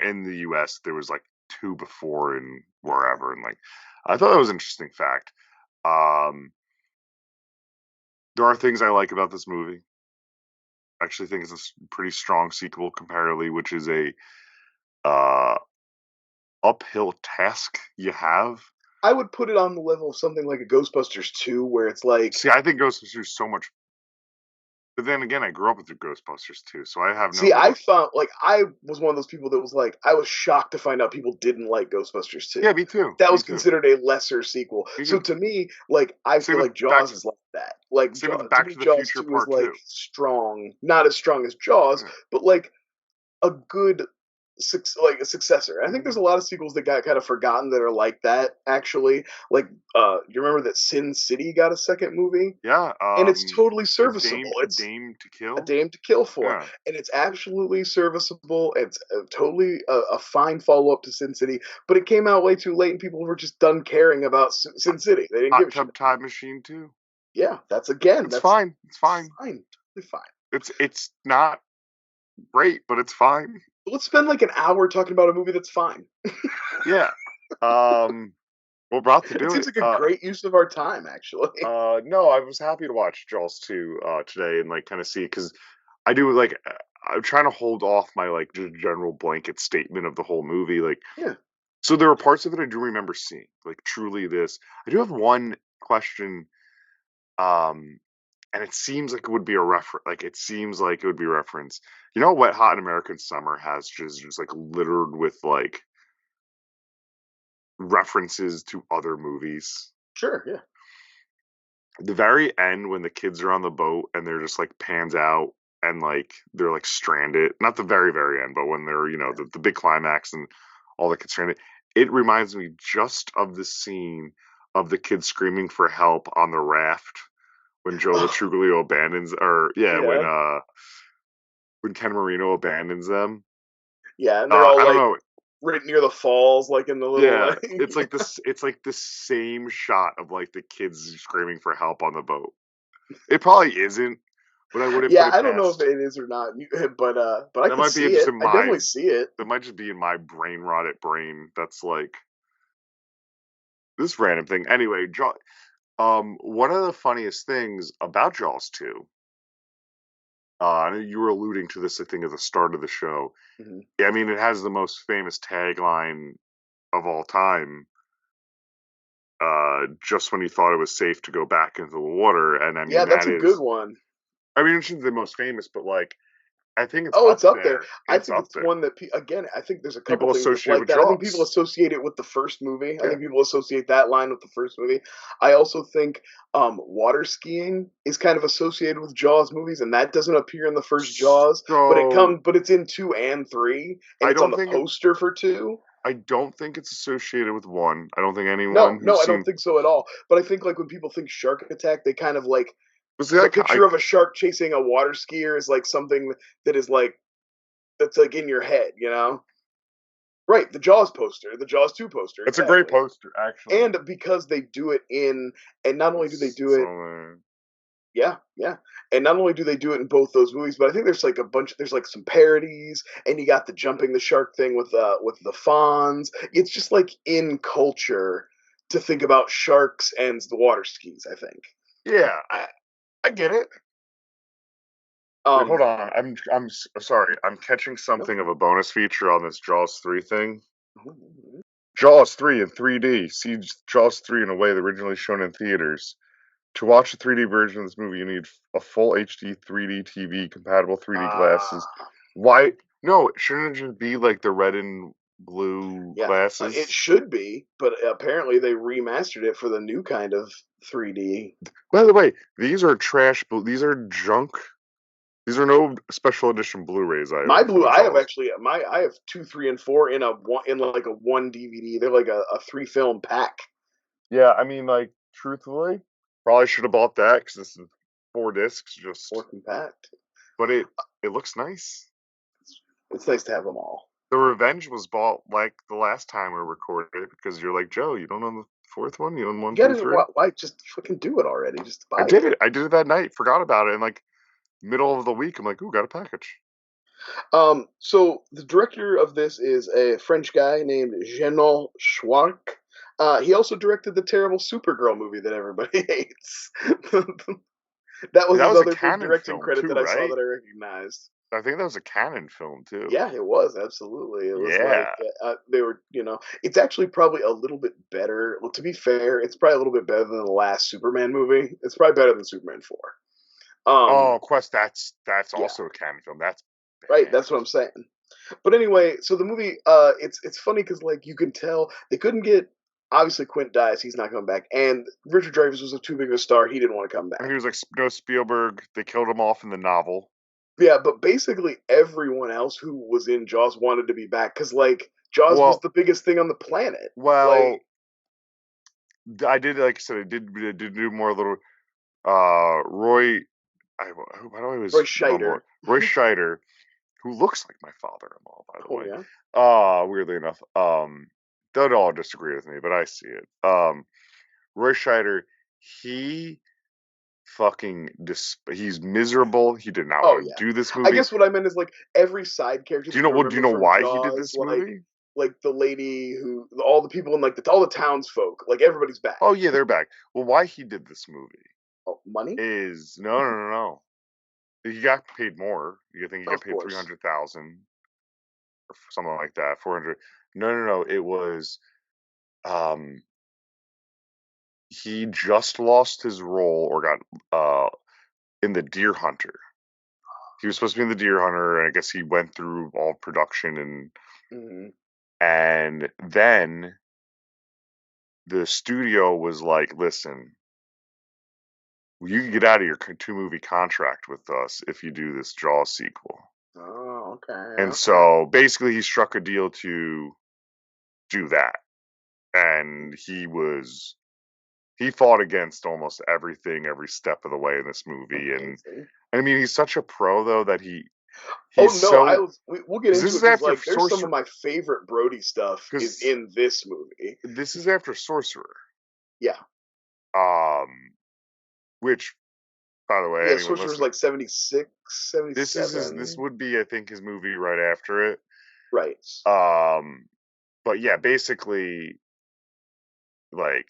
S2: In the US there was like 2 before and wherever, and like I thought that was an interesting fact. Um there are things I like about this movie. I actually think it's a pretty strong sequel comparatively, which is a uh uphill task you have.
S3: I would put it on the level of something like a Ghostbusters 2, where it's like
S2: See, I think Ghostbusters is so much But then again, I grew up with the Ghostbusters too, so I have no
S3: See, I
S2: like.
S3: found like I was one of those people that was like I was shocked to find out people didn't like Ghostbusters 2.
S2: Yeah, me too.
S3: That
S2: Me
S3: was
S2: too.
S3: considered a lesser sequel.
S2: Me
S3: So
S2: too.
S3: to me, like I
S2: Same
S3: feel
S2: with
S3: like Jaws is like that. Like
S2: same with
S3: To
S2: Back
S3: me,
S2: to the
S3: Jaws
S2: Future
S3: 2 is
S2: Part
S3: like
S2: Two.
S3: strong, not as strong as Jaws,
S2: Yeah.
S3: but like a good like a successor. I think there's
S2: Mhm.
S3: a lot of sequels that got kind of forgotten that are like that actually. Like you remember that Sin City got a second movie?
S2: Yeah.
S3: And it's totally serviceable.
S2: A
S3: It's
S2: Dame to
S3: a
S2: Kill.
S3: Dame to Kill For,
S2: Yeah.
S3: and it's absolutely serviceable. It's totally a fine follow up to Sin City, but it came out way too late, and people were just done caring about Sin City. They didn't give
S2: Hot
S3: a shit.
S2: Tub Time Machine too.
S3: Yeah, that's
S2: It's
S3: that's
S2: fine. It's fine.
S3: fine, totally fine.
S2: It's not great, but it's fine.
S3: But let's spend like an hour talking about a movie that's fine.
S2: Yeah. We're about to
S3: It
S2: do
S3: seems
S2: it.
S3: like a great use of our time, actually.
S2: No, I was happy to watch Jaws 2 today and like kind of see it because I do like I'm trying to hold off my like just general blanket statement of the whole movie. Like,
S3: Yeah.
S2: so there are parts of it I do remember seeing. Like, truly, this. I do have one question, um, and it seems like it would be a reference. Like, it seems like it would be a reference. You know, Wet Hot American Summer has just like littered with like references to other movies.
S3: Sure. Yeah.
S2: The very end when the kids are on the boat and they're just like pans out and like they're like stranded, not the very end, but when they're the big climax and all the kids stranded, it reminds me just of the scene of the kids screaming for help on the raft when Joe
S3: Oh,
S2: Latruglio abandons, or yeah,
S3: yeah.
S2: when Ken Marino abandons them.
S3: Yeah, and they're all
S2: I don't
S3: like
S2: know.
S3: right near the falls, like in the little
S2: Yeah,
S3: like.
S2: it's like this. It's like the same shot of like the kids screaming for help on the boat. It probably isn't, but I wouldn't put
S3: Yeah,
S2: it
S3: I don't know if
S2: past.
S3: it is or not, but I
S2: That
S3: could
S2: might be
S3: see
S2: just
S3: it.
S2: in
S3: I
S2: my.
S3: definitely see it.
S2: That might just be in my brain rotted brain. That's like this random thing. Anyway, one of the funniest things about Jaws 2, I know you were alluding to this, I think, at the start of the show.
S3: Mhm.
S2: I mean, it has the most famous tagline of all time. Just when you thought it was safe to go back into the water, and I
S3: Yeah,
S2: mean
S3: that's
S2: that
S3: a good
S2: is.
S3: one.
S2: I mean, it's the most famous, but like, I think it's
S3: Oh,
S2: up
S3: it's up there.
S2: there.
S3: I
S2: It's
S3: think
S2: up
S3: it's
S2: there.
S3: one that again, I think there's a couple
S2: People
S3: things that's
S2: associate
S3: like
S2: with
S3: that. I think people
S2: Jaws.
S3: associate it with the first movie. I
S2: Yeah.
S3: think people associate that line with the first movie. I also think water skiing is kind of associated with Jaws movies, and that doesn't appear in the first Jaws,
S2: So
S3: but it's in 2 and 3, and
S2: I
S3: it's on
S2: don't
S3: the
S2: think it,
S3: poster for 2.
S2: I don't think it's associated with one. I don't think
S3: No,
S2: anyone
S3: no,
S2: who's
S3: I don't
S2: seen
S3: think so at all. But I think like when people think shark attack, they kind of like
S2: was
S3: the
S2: that
S3: picture of a shark chasing a water skier is like something that is like that's like in your head, you know? Right, the Jaws poster, the Jaws 2 poster,
S2: it's a great
S3: exactly.
S2: poster actually.
S3: And because they do it in, and not only do they do
S2: So
S3: it, yeah, yeah, and not only do they do it in both those movies, but I think there's like a bunch, there's like some parodies, and you got the jumping the shark thing with the fawns. It's just like in culture to think about sharks and the water skis. I think.
S2: yeah, I get it. Wait, hold
S3: Um,
S2: on. Sorry. I'm catching
S3: no,
S2: something of a bonus feature on this Jaws 3 thing. Jaws 3 in 3D. See Jaws 3 in a way that originally shown in theaters. To watch the 3D version of this movie, you need a full HD 3D TV, compatible 3D glasses.
S3: uh,
S2: Why? No, shouldn't it just be like the red and blue
S3: yeah, it
S2: glasses?
S3: should be, but apparently they remastered it for the new kind of 3D.
S2: By the way, these are trash. These are junk. These are no special edition Blu-rays I
S3: My
S2: own for
S3: blue,
S2: the
S3: I have
S2: Jaws.
S3: actually I have 2, 3, and 4 in a one in like a one DVD. They're like a 3 film pack.
S2: Yeah, I mean, like, truthfully, probably should have bought that because this is 4 discs.
S3: More compact.
S2: But it looks nice.
S3: It's nice to have them all.
S2: The Revenge was bought like the last time we recorded it because you're like, Joe, you don't own the fourth one. You own one,
S3: You
S2: two,
S3: gotta
S2: three.
S3: why just fucking do it already? Just
S2: I
S3: buy
S2: did
S3: it.
S2: it. I did it that night. Forgot about it. And like middle of the week, I'm like, ooh, got a package.
S3: So the director of this is a French guy named Jean Schwark. He also directed the terrible Supergirl movie that everybody hates. That was
S2: That
S3: his
S2: was a
S3: other big
S2: Canon
S3: directing
S2: film
S3: credit
S2: too,
S3: that I saw
S2: right?
S3: that I recognized.
S2: I think that was a Canon film too.
S3: Yeah, it was absolutely. It was like
S2: Yeah.
S3: they were, it's actually probably a little bit better. Well, to be fair, it's probably a little bit better than the last Superman movie. It's probably better than Superman 4.
S2: Quest. That's
S3: Yeah.
S2: also a canon film. That's
S3: Right. That's what I'm saying. But anyway, so the movie, it's funny because like you can tell they couldn't get. Obviously, Quint dies; he's not coming back. And Richard Dreyfuss was too big of a star; he didn't want to come
S2: And
S3: back.
S2: he was like, no, Spielberg. They killed him off in the novel.
S3: Yeah, but basically everyone else who was in Jaws wanted to be back because like Jaws was
S2: Well,
S3: the biggest thing on the planet.
S2: well,
S3: Like,
S2: I did, like I said, I did do more little. Roy, why do I always
S3: Roy
S2: mumble
S3: Scheider.
S2: it? Roy Scheider, who looks like my father-in-law, by the
S3: Oh
S2: way.
S3: yeah.
S2: Weirdly enough, don't all disagree with me, but I see it. Roy Scheider, he fucking he's miserable. He did not
S3: Oh
S2: want to
S3: yeah.
S2: do this
S3: I
S2: movie.
S3: guess what I meant is like every side character
S2: Do
S3: that
S2: you know
S3: you
S2: what? Do you
S3: remember
S2: know
S3: from
S2: why he did
S3: Jaws,
S2: this movie?
S3: like the lady who, all the people in like all the townsfolk, like everybody's back.
S2: Oh yeah, they're back. Well, why he did this movie
S3: Oh, money?
S2: is no. He got paid more. You think he got
S3: Of
S2: paid
S3: course.
S2: 300,000 or something like that? 400? No. It was um he just lost his role or got in the Deer Hunter. He was supposed to be in the Deer Hunter, and I guess he went through all production
S3: Hmm.
S2: and then the studio was like, "Listen, you can get out of your 2-movie contract with us if you do this Jaws sequel."
S3: Oh, okay,
S2: And
S3: okay.
S2: so basically, he struck a deal to do that, and he fought against almost everything every step of the way in this movie. And
S3: Amazing.
S2: I mean, he's such a pro though that
S3: Oh
S2: he's
S3: no,
S2: so
S3: we'll get
S2: 'cause
S3: into
S2: this
S3: it
S2: is
S3: because
S2: after
S3: like there's some of
S2: Sorcerer
S3: my favorite Brody stuff is
S2: because
S3: in this movie.
S2: this is after Sorcerer,
S3: Yeah.
S2: um, which by the way,
S3: Yeah,
S2: anyone
S3: Sorcerer's
S2: listening,
S3: like 76,
S2: this
S3: 77.
S2: would be I think his movie right after it.
S3: Right.
S2: But yeah, basically, like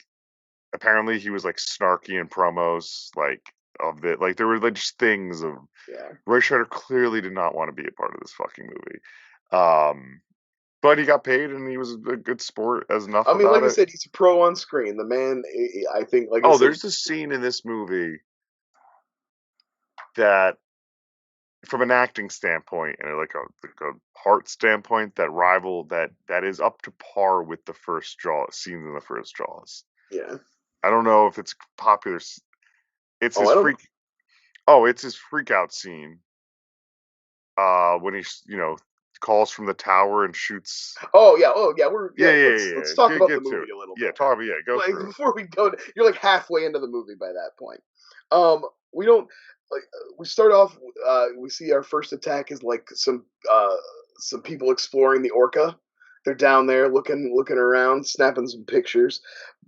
S2: apparently he was like snarky in promos, like of it. Like there were like just things of
S3: Yeah.
S2: Roy Scheider clearly did not want to be a part of this fucking movie. But he got paid and he was a good sport as enough
S3: I mean,
S2: about
S3: like I
S2: it.
S3: said, he's a pro on screen. The man, I think, like I
S2: Oh,
S3: said,
S2: there's this scene in this movie that from an acting standpoint and like a heart standpoint that is up to par with the first Jaws scenes in the first Jaws.
S3: yeah.
S2: I don't know if it's popular. It's
S3: Oh,
S2: his
S3: I don't know.
S2: freak. Oh, it's his freak out scene. When he calls from the tower and shoots.
S3: Oh yeah.
S2: Yeah,
S3: Let's talk about the
S2: Get to it.
S3: movie a little
S2: Yeah,
S3: bit.
S2: go
S3: Like
S2: through it.
S3: before we go, you're like halfway into the movie by that point. We don't like we start off. We see our first attack is like some people exploring the orca. They're down there looking around, snapping some pictures.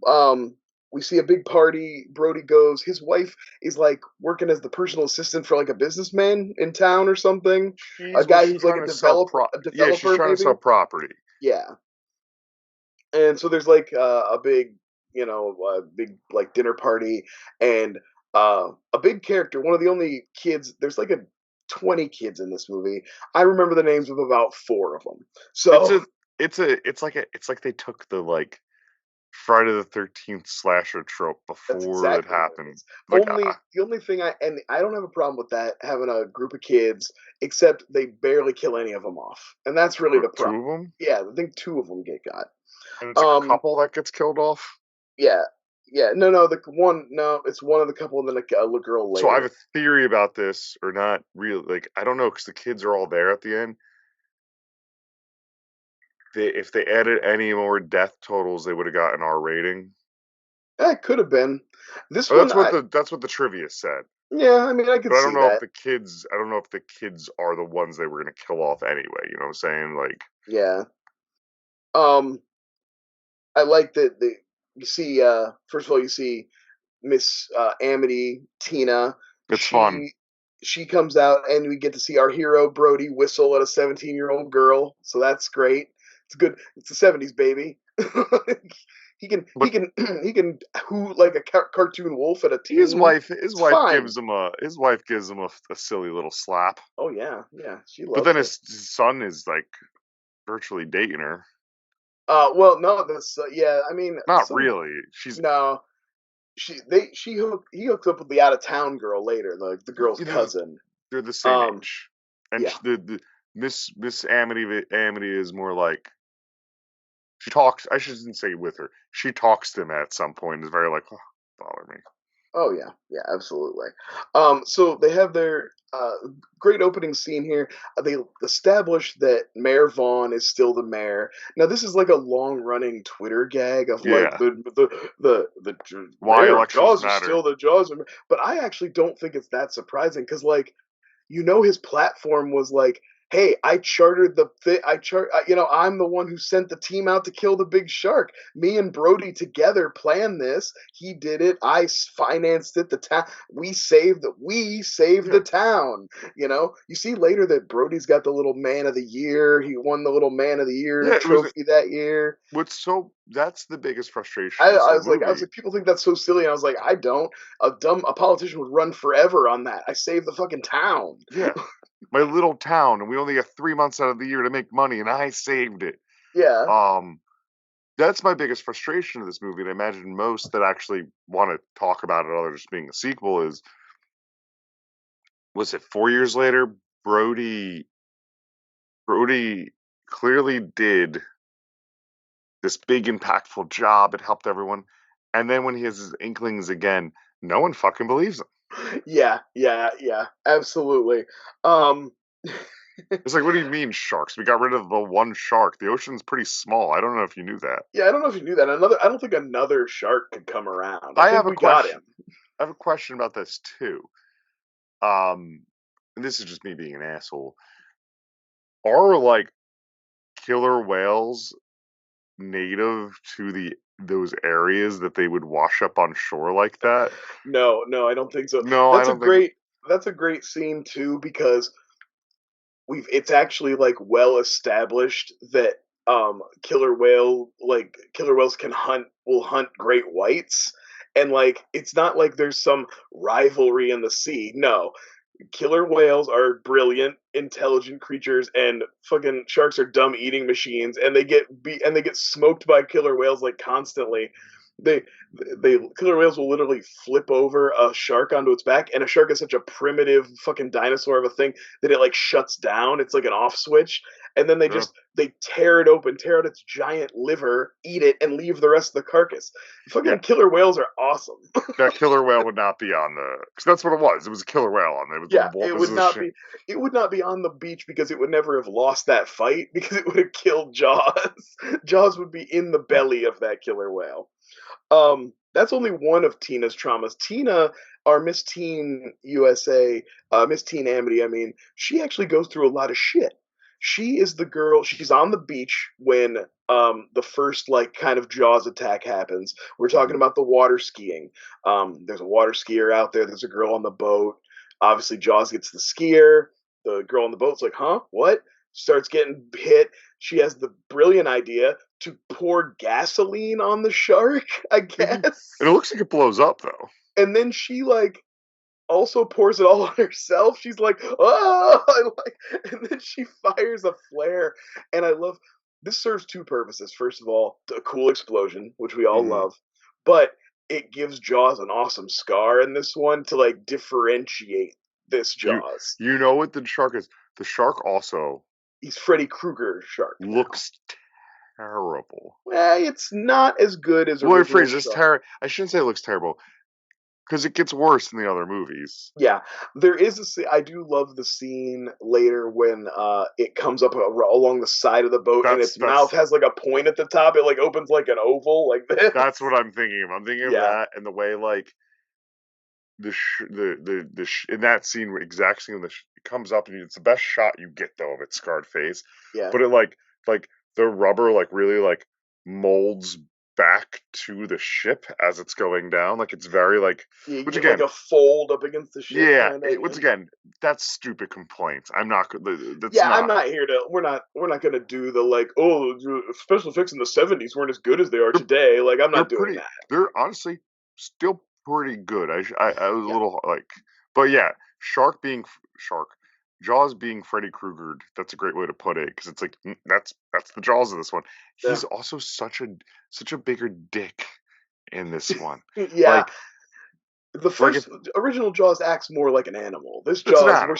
S3: Um, we see a big party. Brody goes. His wife is like working as the personal assistant for like a businessman in town or something. A
S2: She's
S3: guy who's like
S2: trying to sell
S3: a
S2: Yeah, she's
S3: developer
S2: trying to
S3: maybe.
S2: sell property.
S3: Yeah, and so there's like a big, a big like dinner party, and a big character. One of the only kids. There's like a 20 kids in this movie. I remember the names of about 4 of them.
S2: It's
S3: So
S2: a it's like they took the like Friday the 13th slasher trope
S3: that's
S2: before it
S3: exactly what it
S2: happened.
S3: is.
S2: Like
S3: The only thing I don't have a problem with that having a group of kids, except they barely kill any of them off, and that's really the
S2: two
S3: problem.
S2: of them,
S3: Yeah, I think 2 of them get got.
S2: and it's a
S3: Um,
S2: couple that gets killed off.
S3: yeah, yeah, no, it's one of the couple, and then a girl
S2: So I have
S3: later.
S2: a theory about this, or not really. Like I don't know, because the kids are all there at the end. If they added any more death totals, they would have gotten R rating.
S3: It could have been. This
S2: Oh,
S3: one,
S2: that's what the trivia said.
S3: yeah, I mean, I could
S2: But I don't
S3: see
S2: know if
S3: that.
S2: the kids. I don't know if the kids are the ones they were gonna kill off anyway. You know what I'm saying? Like
S3: Yeah. Um, I like that you see. First of all, you see Miss Amity Tina.
S2: it's fun.
S3: She comes out, and we get to see our hero Brody whistle at a 17-year-old girl. So that's great. It's good. It's the 70s, baby. He
S2: But
S3: can he can hoot like a cartoon wolf at a teen.
S2: his
S3: It's
S2: wife
S3: fine.
S2: gives him a silly little slap.
S3: Oh yeah, yeah. She
S2: But then
S3: loves it.
S2: his son is like virtually dating her.
S3: Well, no, that's yeah. I mean,
S2: Not
S3: some
S2: really. She's
S3: no. he hooks up with the out of town girl later, the girl's
S2: They're,
S3: cousin.
S2: they're the same
S3: Um,
S2: age, and
S3: yeah.
S2: the Miss Amity is more like she talks. I shouldn't say with her. She talks to him at some point. Is very like, oh, bother me.
S3: Oh yeah, yeah, absolutely. So they have their great opening scene here. They establish that Mayor Vaughn is still the mayor. Now this is like a long-running Twitter gag of like
S2: Yeah, why
S3: Mayor
S2: elections
S3: Jaws is
S2: matter.
S3: still the Jaws, but I actually don't think it's that surprising because like his platform was like, "Hey, I chartered the I'm the one who sent the team out to kill the big shark. Me and Brody together planned this. He did it. Financed it. The town we saved
S2: Yeah,
S3: the town." You see later that Brody's got the little man of the year. He won the little man of the year
S2: yeah. It was
S3: trophy that year.
S2: that's the biggest frustration of this
S3: I
S2: whole
S3: was like,
S2: movie.
S3: people think that's so silly. And I was like, I don't. A politician would run forever on that. I saved the fucking town.
S2: Yeah, my little town, and we only got 3 months out of the year to make money, and I saved it.
S3: Yeah.
S2: Um, that's my biggest frustration of this movie, and I imagine most that actually want to talk about it, other than just being a sequel, is was it 4 years later? Brody Brody clearly did this big impactful job. It helped everyone, and then when he has his inklings again, no one fucking believes him.
S3: Yeah, yeah, yeah, absolutely. Um,
S2: It's like, what do you mean sharks? We got rid of the one shark. The ocean's pretty small. I don't know if you knew that.
S3: yeah, I don't know if you knew that. I don't think another shark could come around. I
S2: I
S3: think
S2: have a
S3: we got
S2: question.
S3: him.
S2: I have a question about this too. Um, and this is just me being an asshole. Are like killer whales native to those areas that they would wash up on shore like that?
S3: No, no, I don't think so.
S2: No, I
S3: That's a
S2: don't think.
S3: great that's a great scene too because it's actually like well established that killer whales will hunt great whites, and like it's not like there's some rivalry in the sea. No, killer whales are brilliant, intelligent creatures, and fucking sharks are dumb eating machines, and they get smoked by killer whales like constantly. They they killer whales will literally flip over a shark onto its back, and a shark is such a primitive fucking dinosaur of a thing that it like shuts down. It's like an off switch, and then
S2: Yeah.
S3: they tear it open, tear out its giant liver, eat it, and leave the rest of the carcass.
S2: Yeah,
S3: Fucking killer whales are awesome.
S2: that killer whale would not be on the. Because that's what it was. It was a killer whale on there. It was
S3: Yeah,
S2: the. This is the shit.
S3: it would not be on the beach because it would never have lost that fight because it would have killed Jaws. Jaws would be in the belly of that killer whale. That's only one of Tina's traumas. Tina, our Miss Teen USA, Miss Teen Amity, I mean, she actually goes through a lot of shit. She is the girl. She's on the beach when the first like kind of Jaws attack happens. We're talking
S2: Mhm.
S3: about the water skiing. There's a water skier out there. There's a girl on the boat. Obviously, Jaws gets the skier. The girl on the boat's like, "Huh? What?" Starts getting hit. She has the brilliant idea to pour gasoline on the shark, I
S2: Mhm.
S3: guess.
S2: And it looks like it blows up though.
S3: And then she like also pours it all on herself. She's like, oh, and then she fires a flare. And I love this serves two purposes. First of all, a cool explosion, which we all
S2: Hmm.
S3: love, but it gives Jaws an awesome scar in this one to like differentiate this
S2: You
S3: Jaws.
S2: you know what the shark is? The shark also
S3: He's Freddy Krueger shark now.
S2: looks terrible.
S3: It's not as good as
S2: Well, I
S3: original
S2: phrase this
S3: Shark.
S2: I shouldn't say it looks terrible because it gets worse in the other movies.
S3: Yeah, there is I do love the scene later when it comes up along the side of the boat and
S2: That's
S3: its mouth
S2: that's
S3: has like a point at the top. It like opens like an oval like
S2: that's
S3: this.
S2: what I'm thinking of. I'm thinking of
S3: Yeah,
S2: that and the way like in that scene, exact scene, it comes up and it's the best shot you get though of its scarred face,
S3: yeah.
S2: but it like the rubber like really like molds back to the ship as it's going down. Like it's very like,
S3: You
S2: which
S3: get like
S2: again,
S3: a fold up against the ship,
S2: yeah,
S3: kind of.
S2: once again, that's stupid complaints. I'm not. That's
S3: Yeah, I'm
S2: not.
S3: not here to. We're not gonna do the like. Oh, special effects in the '70s weren't as good as they are
S2: They're
S3: today. Like, I'm
S2: they're
S3: not doing
S2: pretty.
S3: that.
S2: They're honestly still pretty good. I was a
S3: Yeah,
S2: little like, but yeah, Shark being Shark, Jaws being Freddy Krueger. That's a great way to put it because it's like that's the Jaws of this one.
S3: yeah,
S2: He's also such a bigger dick in this one.
S3: Yeah,
S2: Like,
S3: the
S2: like
S3: first original Jaws acts more like an animal. This
S2: it's an
S3: Jaws, we're
S2: animal.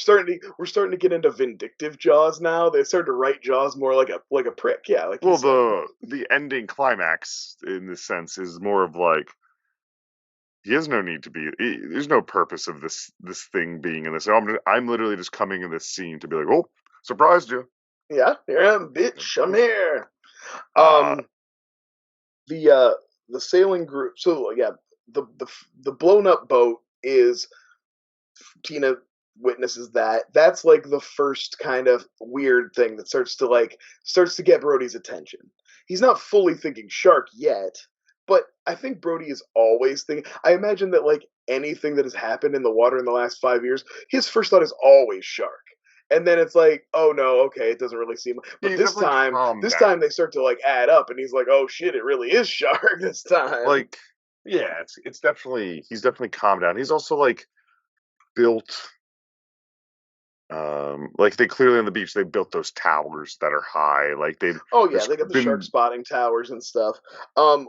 S3: starting to get into vindictive Jaws now. They started to write Jaws more like a prick. Yeah, like you
S2: Well,
S3: said.
S2: the ending climax in this sense is more of like he has no need to be. There's no purpose of this thing being in this. I'm literally just coming in this scene to be like, oh, surprised you.
S3: Yeah, here I am, bitch. I'm here.
S2: Uh,
S3: Um, the uh, the sailing group. So yeah, the blown up boat is Tina witnesses that. That's like the first kind of weird thing that starts to get Brody's attention. He's not fully thinking shark yet, but I think Brody is always thinking. I imagine that like anything that has happened in the water in the last 5 years, his first thought is always shark. And then it's like, oh no, okay, it doesn't really seem.
S2: yeah,
S3: But
S2: he's definitely calmed
S3: this
S2: down.
S3: time they start to like add up, and he's like, oh shit, it really is shark this time.
S2: Like, yeah, it's definitely he's definitely calmed down. He's also like built like they clearly on the beach they built those towers that are high. Like they've
S3: Oh yeah,
S2: there's
S3: they got the shark
S2: been
S3: spotting towers and stuff. Um,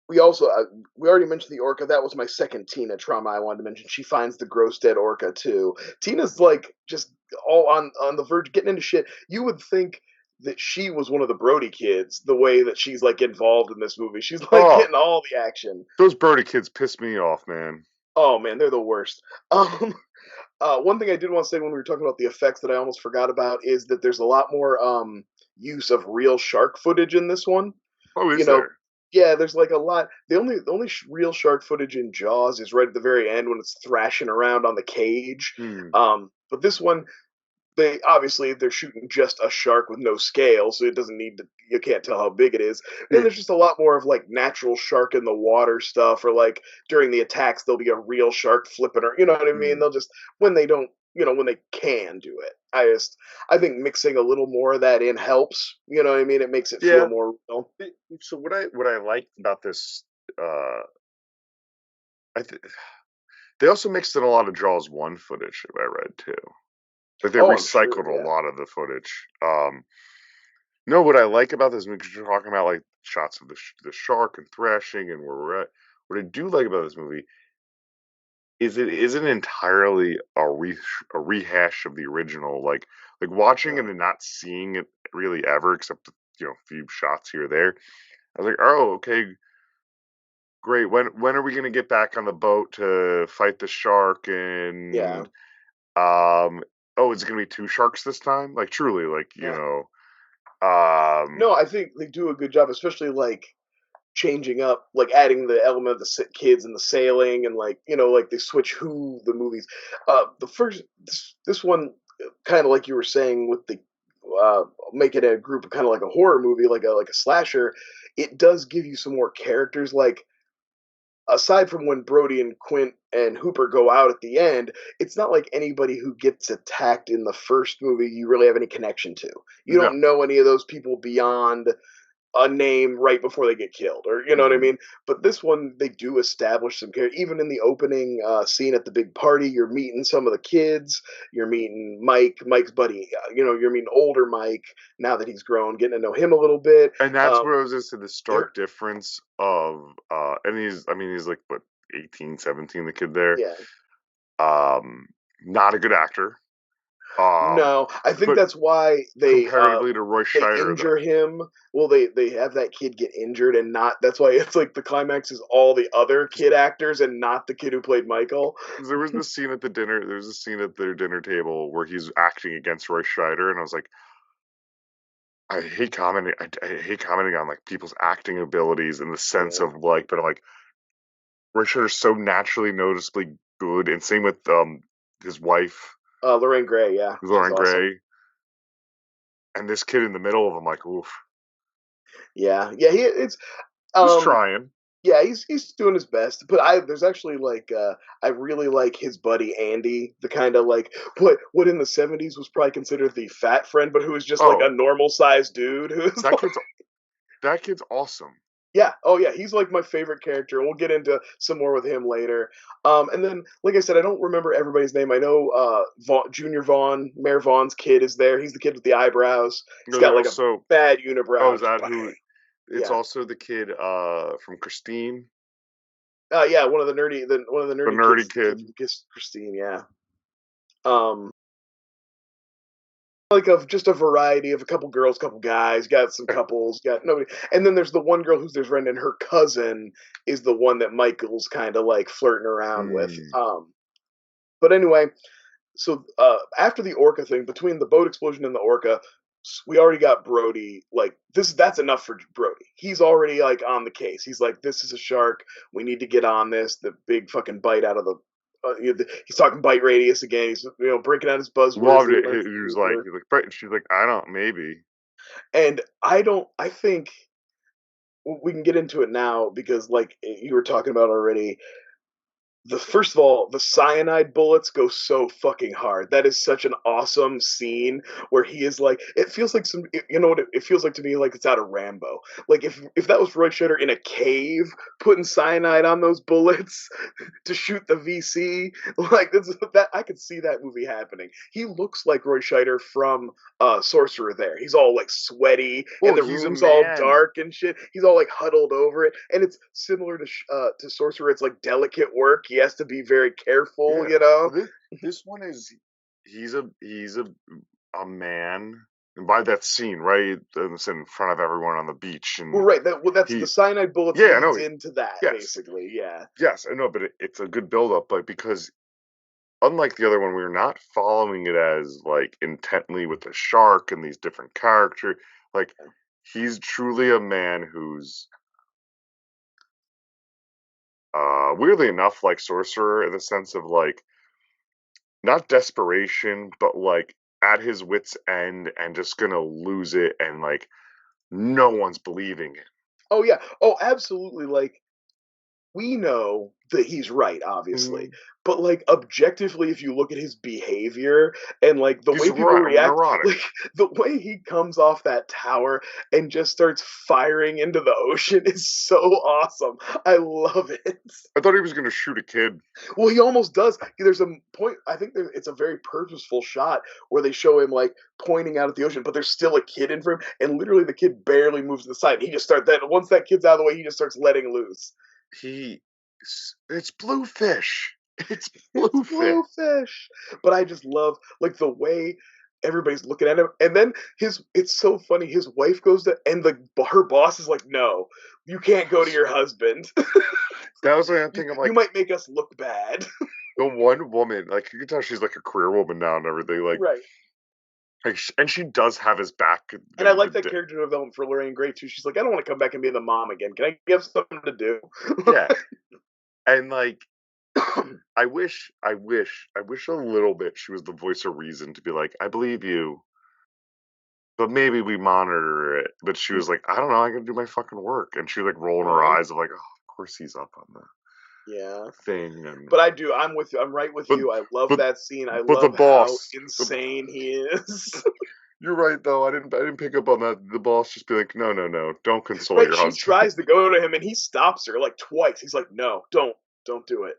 S3: we also we already mentioned the orca. That was my second Tina trauma I wanted to mention. She finds the gross dead orca too. Tina's like just all on the verge of getting into shit. You would think that she was one of the Brody kids, the way that she's like involved in this movie. She's like
S2: oh,
S3: getting all the action.
S2: those Brody kids piss me off, man.
S3: Oh man, they're the worst. Um, one thing I did want to say when we were talking about the effects that I almost forgot about is that there's a lot more use of real shark footage in this one.
S2: Oh,
S3: You
S2: is
S3: know,
S2: there?
S3: yeah, there's like a lot. The only real shark footage in Jaws is right at the very end when it's thrashing around on the cage.
S2: Hmm.
S3: But this one, they obviously they're shooting just a shark with no scale, so it doesn't need to. You can't tell how big it is. And
S2: Yeah.
S3: there's just a lot more of like natural shark in the water stuff, or like during the attacks there'll be a real shark flipping, or you know what I mean.
S2: Hmm.
S3: They'll just when they don't, when they can do it. I think mixing a little more of that in helps. You know what I mean? It makes it feel
S2: Yeah.
S3: more real.
S2: So what I liked about this, uh, I they also mixed in a lot of Jaws one footage. I read too. Like they
S3: Oh, I'm sure.
S2: recycled a
S3: Yeah.
S2: lot of the footage. No, what I like about this movie, because you're talking about like shots of the shark and thrashing and where we're at. What I do like about this movie is it isn't entirely a rehash of the original. Like watching it
S3: No.
S2: and not seeing it really ever, except a few shots here or there. I was like, oh, okay, great. When are we gonna get back on the boat to fight the shark?
S3: Yeah.
S2: And oh, is it gonna be two sharks this time? Like truly, like
S3: Yeah.
S2: um,
S3: No, I think they do a good job, especially like changing up, like adding the element of the kids and the sailing, and like like they switch who the movies. The first this one, kind of like you were saying with the make it a group of kind of like a horror movie, like a slasher. It does give you some more characters, like aside from when Brody and Quint and Hooper go out at the end, it's not like anybody who gets attacked in the first movie you really have any connection to. You
S2: no.
S3: don't know any of those people beyond a name right before they get killed, or you know what I
S2: Mhm.
S3: mean. But this one, they do establish some character. Even in the opening scene at the big party, you're meeting some of the kids. You're meeting Mike's buddy. You're meeting older Mike now that he's grown, getting to know him a little bit.
S2: And that's
S3: Um,
S2: where I was just the
S3: they're
S2: stark difference of and he's like what 18, 17, the kid there.
S3: yeah.
S2: Um, not a good actor. Um,
S3: No, I think
S2: but
S3: that's why
S2: comparatively to Roy
S3: they
S2: Scheider though.
S3: injure him. Well, they have that kid get injured, and not that's why it's like the climax is all the other kid actors and not the kid who played Michael.
S2: There was this scene at the dinner. There's a scene at their dinner table where he's acting against Roy Scheider, and I was like, I hate commenting. I hate commenting on like people's acting abilities in the sense
S3: Yeah.
S2: of like, but I'm like Roy Scheider's so naturally noticeably good, and same with his wife
S3: Lorraine Gray, yeah, she's
S2: Lauren
S3: awesome.
S2: Gray, and this kid in the middle of him. Like, oof,
S3: Yeah, yeah, it's
S2: he's
S3: um,
S2: trying.
S3: yeah, he's doing his best. But there's actually like I really like his buddy Andy, the kind of like what in the '70s was probably considered the fat friend, but who was just like a
S2: Oh,
S3: normal sized dude who's
S2: that
S3: like,
S2: kid's that kid's awesome.
S3: yeah, oh yeah, he's like my favorite character, and we'll get into some more with him later. And then, like I said, I don't remember everybody's name. I know Junior Vaughn, Mayor Vaughn's kid is there. He's the kid with the eyebrows. He's
S2: No, they
S3: got like a
S2: also.
S3: bad
S2: Oh,
S3: unibrow,
S2: is
S3: just
S2: that
S3: bang.
S2: who? It's
S3: Yeah.
S2: also the kid from Christine.
S3: Yeah, one of the nerdy
S2: nerdy
S3: kids
S2: kid.
S3: kissed Christine. Yeah. Like of just a variety of a couple girls, couple guys, got some couples, got nobody, and then there's the one girl who's their friend, and her cousin is the one that Michael's kind of like flirting around with. But anyway, so after the orca thing, between the boat explosion and the orca, we already got Brody. Like this, that's enough for Brody. He's already like on the case. He's like, this is a shark. We need to get on this. The big fucking bite out of the. He's talking bite radius again. He's breaking out his buzzwords.
S2: Loved it. He was like, and she's like, I don't, maybe.
S3: And I don't. I think we can get into it now because, like you were talking about already, first of all, the cyanide bullets go so fucking hard. That is such an awesome scene where he is like, it feels like you know what it feels like to me, like it's out of Rambo. Like if that was Roy Scheider in a cave putting cyanide on those bullets to shoot the VC, like that I could see that movie happening. He looks like Roy Scheider from Sorcerer there. He's all like sweaty and the room's all dark and shit. He's all like huddled over it, and it's similar to Sorcerer. It's like delicate work. He has to be very careful,
S2: This one is he's a man, and by that scene, right, it's in front of everyone on the beach, and
S3: that's the cyanide bullets.
S2: Yeah, I know.
S3: Into that basically, yeah.
S2: Yes, I know, but it's a good build up, like because unlike the other one, we're not following it as like intently with the shark and these different characters. Like he's truly a man who's weirdly enough like Sorcerer in the sense of like not desperation, but like at his wit's end and just gonna lose it and like no one's believing it.
S3: Oh yeah. Oh, absolutely. Like we know that he's right, obviously. But like objectively, if you look at his behavior and like the way people react, like the way he comes off that tower and just starts firing into the ocean is so awesome. I love it.
S2: I thought he was going to shoot a kid.
S3: Well, he almost does. There's a point. I think it's a very purposeful shot where they show him like pointing out at the ocean, but there's still a kid in front of him, and literally the kid barely moves to the side. He just starts that once that kid's out of the way, he just starts letting loose.
S2: It's bluefish. It's bluefish.
S3: But I just love like the way everybody's looking at him, and then it's so funny. His wife goes to, and her boss is like, "No, you can't go to your husband."
S2: That was the thing. I'm like,
S3: you might make us look bad.
S2: The one woman, like you can tell, she's like a career woman now and everything. Like,
S3: right.
S2: Like, and she does have his back.
S3: And I like that character development for Lorraine Gray too. She's like, I don't want to come back and be the mom again. Can I have something to do?
S2: Yeah. And like, I wish a little bit she was the voice of reason to be like, I believe you, but maybe we monitor it. But she was like, I don't know, I gotta do my fucking work. And she was like rolling her eyes of like, oh, of course he's up on the thing. And,
S3: but I'm with you. I'm right with you. I love that scene. I love
S2: the boss,
S3: how insane he is.
S2: You're right, though. I didn't pick up on that. The boss just be like, no, don't console your husband.
S3: She tries to go to him, and he stops her like twice. He's like, no, don't do it.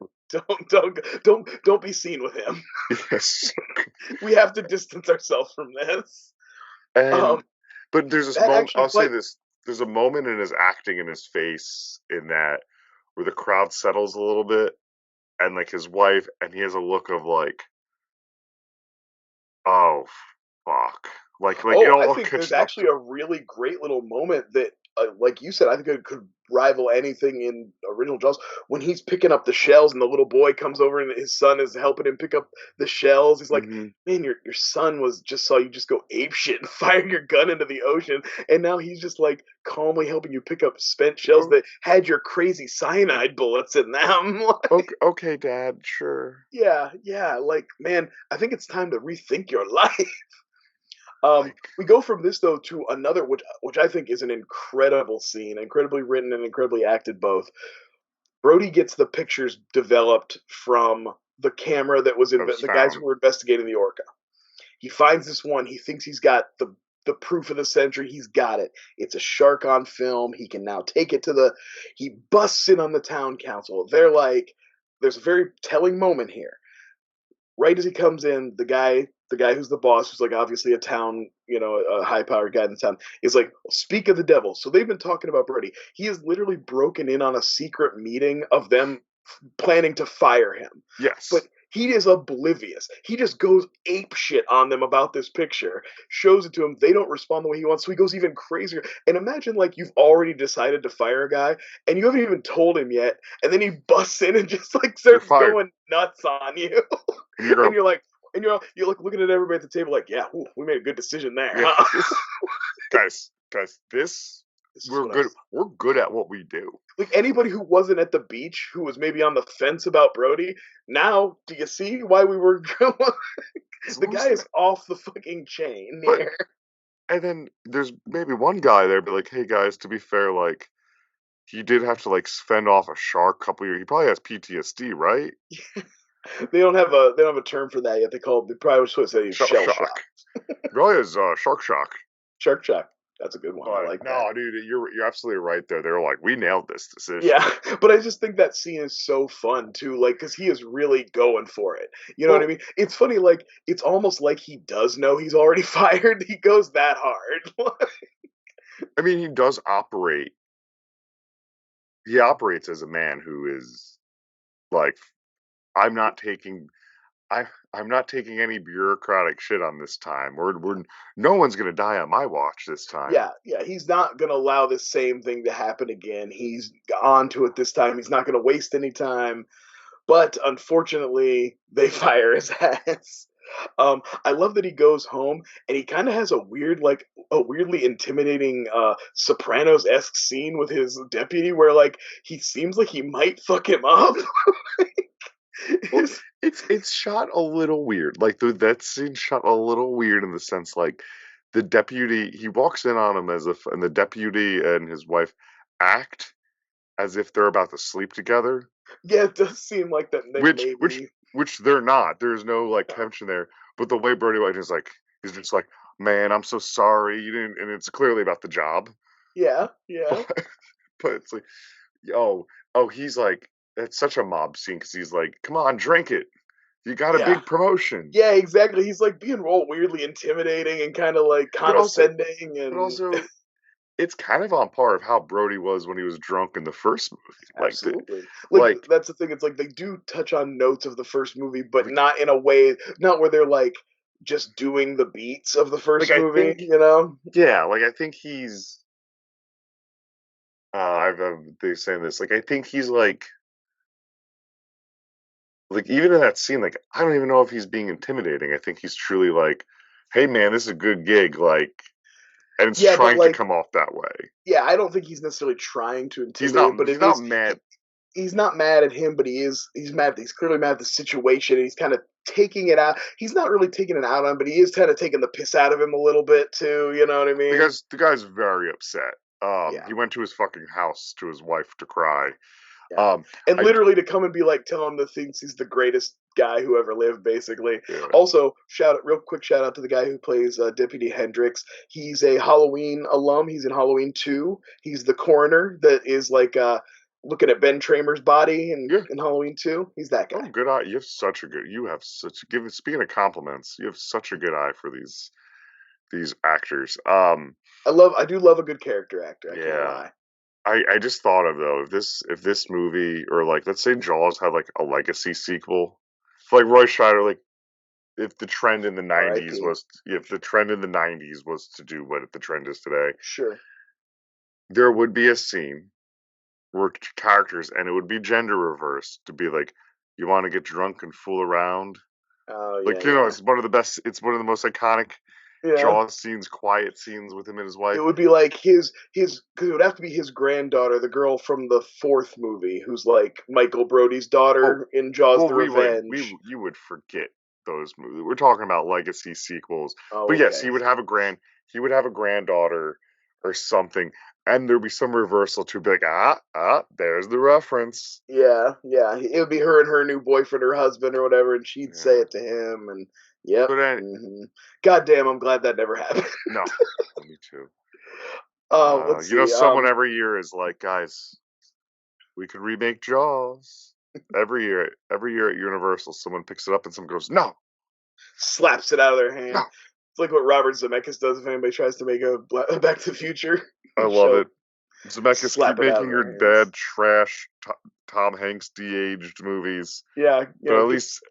S3: Don't be seen with him.
S2: Yes.
S3: We have to distance ourselves from this.
S2: But there's this moment. I'll say this. There's a moment in his acting in his face in that where the crowd settles a little bit, and like his wife, and he has a look of like, oh fuck. I
S3: think there's actually a really great little moment that, like you said, I think it could rival anything in original Jaws when he's picking up the shells and the little boy comes over and his son is helping him pick up the shells. He's like, man, your son saw you just go apeshit and fire your gun into the ocean, and now he's just like calmly helping you pick up spent shells that had your crazy cyanide bullets in them.
S2: Okay, Dad, sure.
S3: Yeah, like, man, I think it's time to rethink your life. We go from this though to another, which I think is an incredible scene, incredibly written and incredibly acted both. Brody gets the pictures developed from the camera that was the guys who were investigating the orca. He finds this one. He thinks he's got the proof of the century. He's got it. It's a shark on film. He can now take it he busts in on the town council. They're like, there's a very telling moment here. Right as he comes in, the guy the guy who's the boss, who's like obviously a town, a high powered guy in the town, is like, speak of the devil. So they've been talking about Brody. He has literally broken in on a secret meeting of them planning to fire him. But
S2: Yes.
S3: he is oblivious. He just goes ape shit on them about this picture, shows it to him. They don't respond the way he wants, so he goes even crazier. And imagine like you've already decided to fire a guy and you haven't even told him yet, and then he busts in and just like
S2: You're
S3: starts
S2: fired.
S3: going nuts on you.
S2: And you're
S3: And you're like, you're like looking at everybody at the table like, yeah, ooh, we made a good decision there,
S2: yeah,
S3: huh?
S2: guys, this
S3: This is
S2: we're
S3: what
S2: good. We're good at what we do.
S3: like anybody who wasn't at the beach, who was maybe on the fence about Brody, now do you see why we were? The guy is off the fucking chain
S2: But
S3: here.
S2: and then there's maybe one guy there, but like, hey guys, to be fair, like he did have to like fend off a shark a couple years. He probably has PTSD, right?
S3: They don't have a term for that yet. They probably were supposed to say shell shock.
S2: He probably has shark shock.
S3: Shark shock. That's a good one. I
S2: But
S3: like that.
S2: no, dude, you're absolutely right there. They're like, we nailed this decision.
S3: Yeah, but I just think that scene is so fun too, like, because he is really going for it. You know what I
S2: Well,
S3: mean? It's funny, like, it's almost like he does know he's already fired. He goes that hard.
S2: I mean, he does operate. He operates as a man who is like, I'm not taking I'm not taking any bureaucratic shit on this time. We're no one's gonna die on my watch this time.
S3: Yeah, he's not gonna allow this same thing to happen again. He's on to it this time. He's not gonna waste any time. But unfortunately, they fire his ass. I love that he goes home and he kind of has a weirdly intimidating Sopranos esque scene with his deputy, where like he seems like he might fuck him up.
S2: Well, it's shot a little weird. Like that scene shot a little weird in the sense like the deputy he walks in on him as if and the deputy and his wife act as if they're about to sleep together.
S3: Yeah, it does seem like that. They
S2: Which which
S3: maybe.
S2: which they're not. There's no like
S3: No.
S2: tension there. But the way Brody White is like he's just like, man, I'm so sorry. You didn't and it's clearly about the job.
S3: Yeah, yeah,
S2: But it's like, oh, he's like, that's such a mob scene because he's like, come on, drink it. You got a
S3: yeah.
S2: big promotion.
S3: Yeah, exactly. He's like being all weirdly intimidating and kind of like
S2: But also,
S3: condescending
S2: but
S3: and
S2: also, it's kind of on par of how Brody was when he was drunk in the first movie.
S3: absolutely. Like
S2: Like,
S3: that's the thing. It's like they do touch on notes of the first movie, but
S2: like,
S3: not in a way, not where they're like just doing the beats of the
S2: like
S3: first
S2: I
S3: movie.
S2: think,
S3: You know?
S2: yeah, like I think he's. They saying this. Like I think he's like even in that scene, like I don't even know if he's being intimidating. I think he's truly like, hey man, this is a good gig. Like, and it's
S3: Yeah, but
S2: trying to
S3: like,
S2: come off that way.
S3: yeah, I don't think he's necessarily trying to
S2: He's
S3: intimidate
S2: not.
S3: him, but
S2: He's
S3: it
S2: not
S3: is.
S2: mad.
S3: He's not mad at him, but he's mad. He's clearly mad at the situation. And he's kind of taking it out. He's not really taking it out on him, but he is kind of taking the piss out of him a little bit too. You know what I mean?
S2: The guy's very upset.
S3: Yeah.
S2: He went to his fucking house to his wife to cry.
S3: Yeah.
S2: Um,
S3: And
S2: I
S3: literally to come and be like, tell him the thinks he's the greatest guy who ever lived, basically.
S2: yeah.
S3: Also, real quick shout out to the guy who plays Deputy Hendricks. He's a Halloween alum. He's in Halloween 2. He's the coroner that is like looking at Ben Tramer's body
S2: Yeah.
S3: in Halloween 2. He's that
S2: Oh,
S3: guy.
S2: good eye. You have such give speaking of compliments, you have such a good eye for these actors.
S3: I do love a good character actor. I can't
S2: Yeah.
S3: lie.
S2: I just thought of though, if this movie or like let's say Jaws had like a legacy sequel, like Roy Scheider, like if the trend in the '90s
S3: R.I.P.
S2: was if the trend in the '90s was to do what the trend is today,
S3: Sure.
S2: there would be a scene where characters and it would be gender reversed to be like, you want to get drunk and fool around,
S3: Oh yeah,
S2: like
S3: yeah,
S2: it's one of the best, it's one of the most iconic
S3: yeah.
S2: Jaws scenes, quiet scenes with him and his
S3: It
S2: wife.
S3: would be like his because it would have to be his granddaughter, the girl from the fourth movie, who's like Michael Brody's
S2: Oh,
S3: daughter in Jaws:
S2: well,
S3: The Revenge.
S2: you would forget those movies. We're talking about legacy sequels.
S3: Oh,
S2: But yes,
S3: okay.
S2: he would have a granddaughter or something, and there'd be some reversal to be like, there's the reference.
S3: Yeah, yeah. It would be her and her new boyfriend or husband or whatever, and she'd say
S2: Yeah.
S3: it to him, and yep.
S2: But then,
S3: God damn, I'm glad that never happened.
S2: no, me too.
S3: Let's
S2: You know,
S3: see.
S2: someone every year is like, guys, we could remake Jaws. Every year at Universal, someone picks it up and someone goes, no,
S3: slaps it out of their hand. It's like what Robert Zemeckis does if anybody tries to make a Back to the Future.
S2: I love it. Zemeckis,
S3: Slap
S2: keep
S3: it out
S2: making
S3: of
S2: your
S3: their hands.
S2: dad trash Tom Hanks de-aged movies,
S3: Yeah,
S2: but at least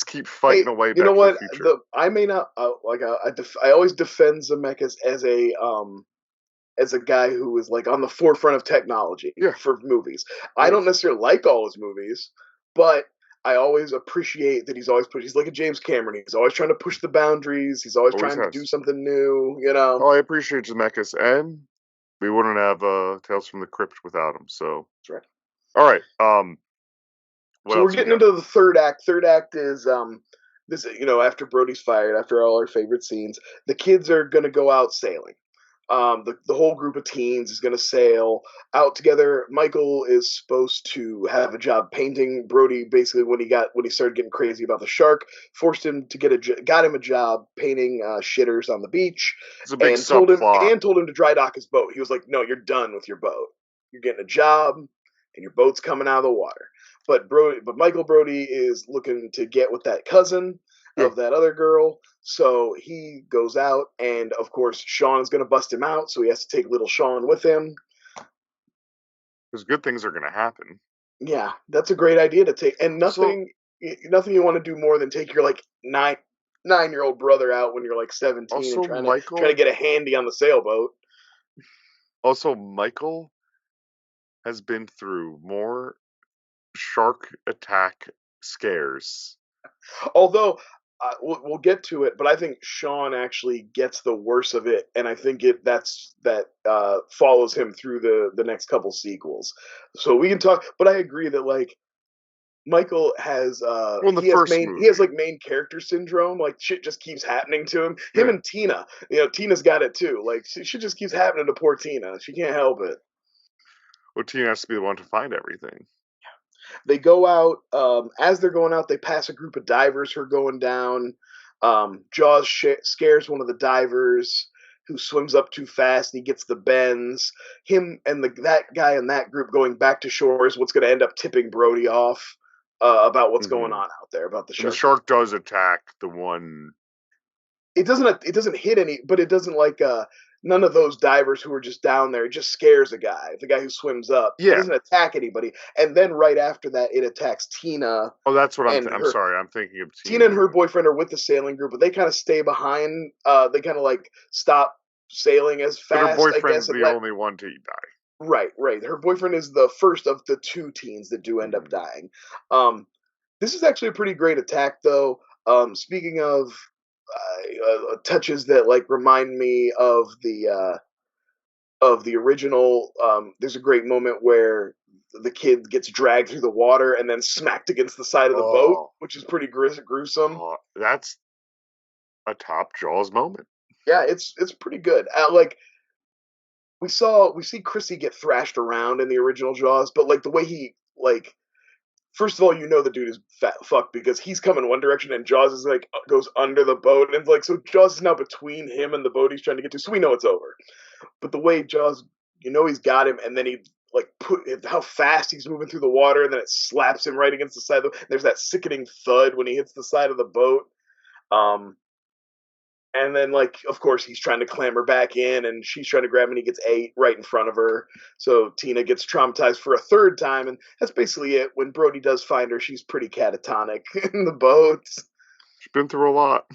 S2: keep fighting
S3: hey,
S2: away
S3: you know
S2: Back to the
S3: what?
S2: Future.
S3: I may not I always defend Zemeckis as a guy who is like on the forefront of technology
S2: Yeah.
S3: for movies. I don't necessarily like all his movies, but I always appreciate that he's always pushing. He's like a James Cameron. He's always trying to push the boundaries. He's always trying to do something new. You know.
S2: Oh, I appreciate Zemeckis, and we wouldn't have Tales from the Crypt without him. So
S3: That's right.
S2: All right. What
S3: So
S2: else
S3: we're getting into the third act. Third act is this, after Brody's fired, after all our favorite scenes, the kids are gonna go out sailing. The whole group of teens is going to sail out together. Michael is supposed to have a job painting. Brody, basically, when he started getting crazy about the shark, forced him to got him a job painting shitters on the beach,
S2: It's a big
S3: and told him
S2: subplot.
S3: to dry dock his boat. He was like, "No, you're done with your boat. You're getting a job, and your boat's coming out of the water." But Michael Brody is looking to get with that cousin of that other girl. So he goes out, and of course, Sean is going to bust him out. So he has to take little Sean with him.
S2: Because good things are going to happen.
S3: Yeah, that's a great idea to take. And nothing you want to do more than take your like 9-year-old brother out when you're like 17 and trying to get a handy on the sailboat.
S2: Also, Michael has been through more shark attack scares.
S3: Although we'll get to it, but I think Sean actually gets the worst of it, and I think that follows him through the next couple sequels. So we can talk, but I agree that like Michael has he has like main character syndrome. Like shit just keeps happening to him. Him and Tina, Tina's got it too. Like shit just keeps happening to poor Tina. She can't help it.
S2: Well, Tina has to be the one to find everything.
S3: They go out. As they're going out, they pass a group of divers who are going down. Jaws scares one of the divers who swims up too fast and he gets the bends. Him and that guy in that group going back to shore is what's going to end up tipping Brody off about what's going on out there, about the shark.
S2: And the shark does attack the one.
S3: It doesn't hit any, but it doesn't like none of those divers who are just down there. It just scares a guy, the guy who swims up.
S2: Yeah.
S3: It doesn't attack anybody. And then right after that, it attacks Tina.
S2: Oh, that's what I'm sorry. I'm thinking of Tina.
S3: Tina and her boyfriend are with the sailing group, but they kind of stay behind. They kind of like stop sailing as fast.
S2: But her boyfriend's the only one to die.
S3: Right. Her boyfriend is the first of the two teens that do end up dying. This is actually a pretty great attack, though. Speaking of touches that like remind me of the original. There's a great moment where the kid gets dragged through the water and then smacked against the side of the boat, which is pretty gruesome.
S2: That's a top Jaws moment.
S3: Yeah, it's pretty good. Like we see Chrissy get thrashed around in the original Jaws, but like the way he like. First of all, the dude is fucked because he's coming one direction and Jaws is like goes under the boat and like so Jaws is now between him and the boat he's trying to get to, so we know it's over. But the way Jaws, he's got him, and then he like how fast he's moving through the water, and then it slaps him right against the side of there's that sickening thud when he hits the side of the boat. And then, like, of course, he's trying to clamber back in, and she's trying to grab him, and he gets ate right in front of her. So Tina gets traumatized for a third time, and that's basically it. When Brody does find her, she's pretty catatonic in the boat.
S2: She's been through a lot.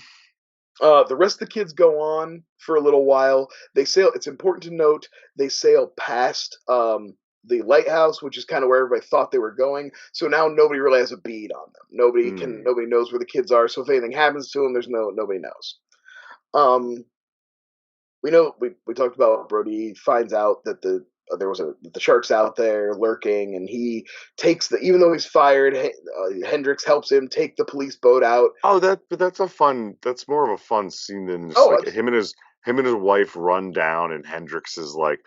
S3: The rest of the kids go on for a little while. They sail. It's important to note they sail past the lighthouse, which is kind of where everybody thought they were going. So now nobody really has a bead on them. Nobody knows where the kids are. So if anything happens to them, nobody knows. We know we talked about Brody finds out that the shark's out there lurking, and he takes even though he's fired, Hendricks helps him take the police boat out.
S2: Oh, that's more of a fun scene than just like him and his wife run down, and Hendricks is like,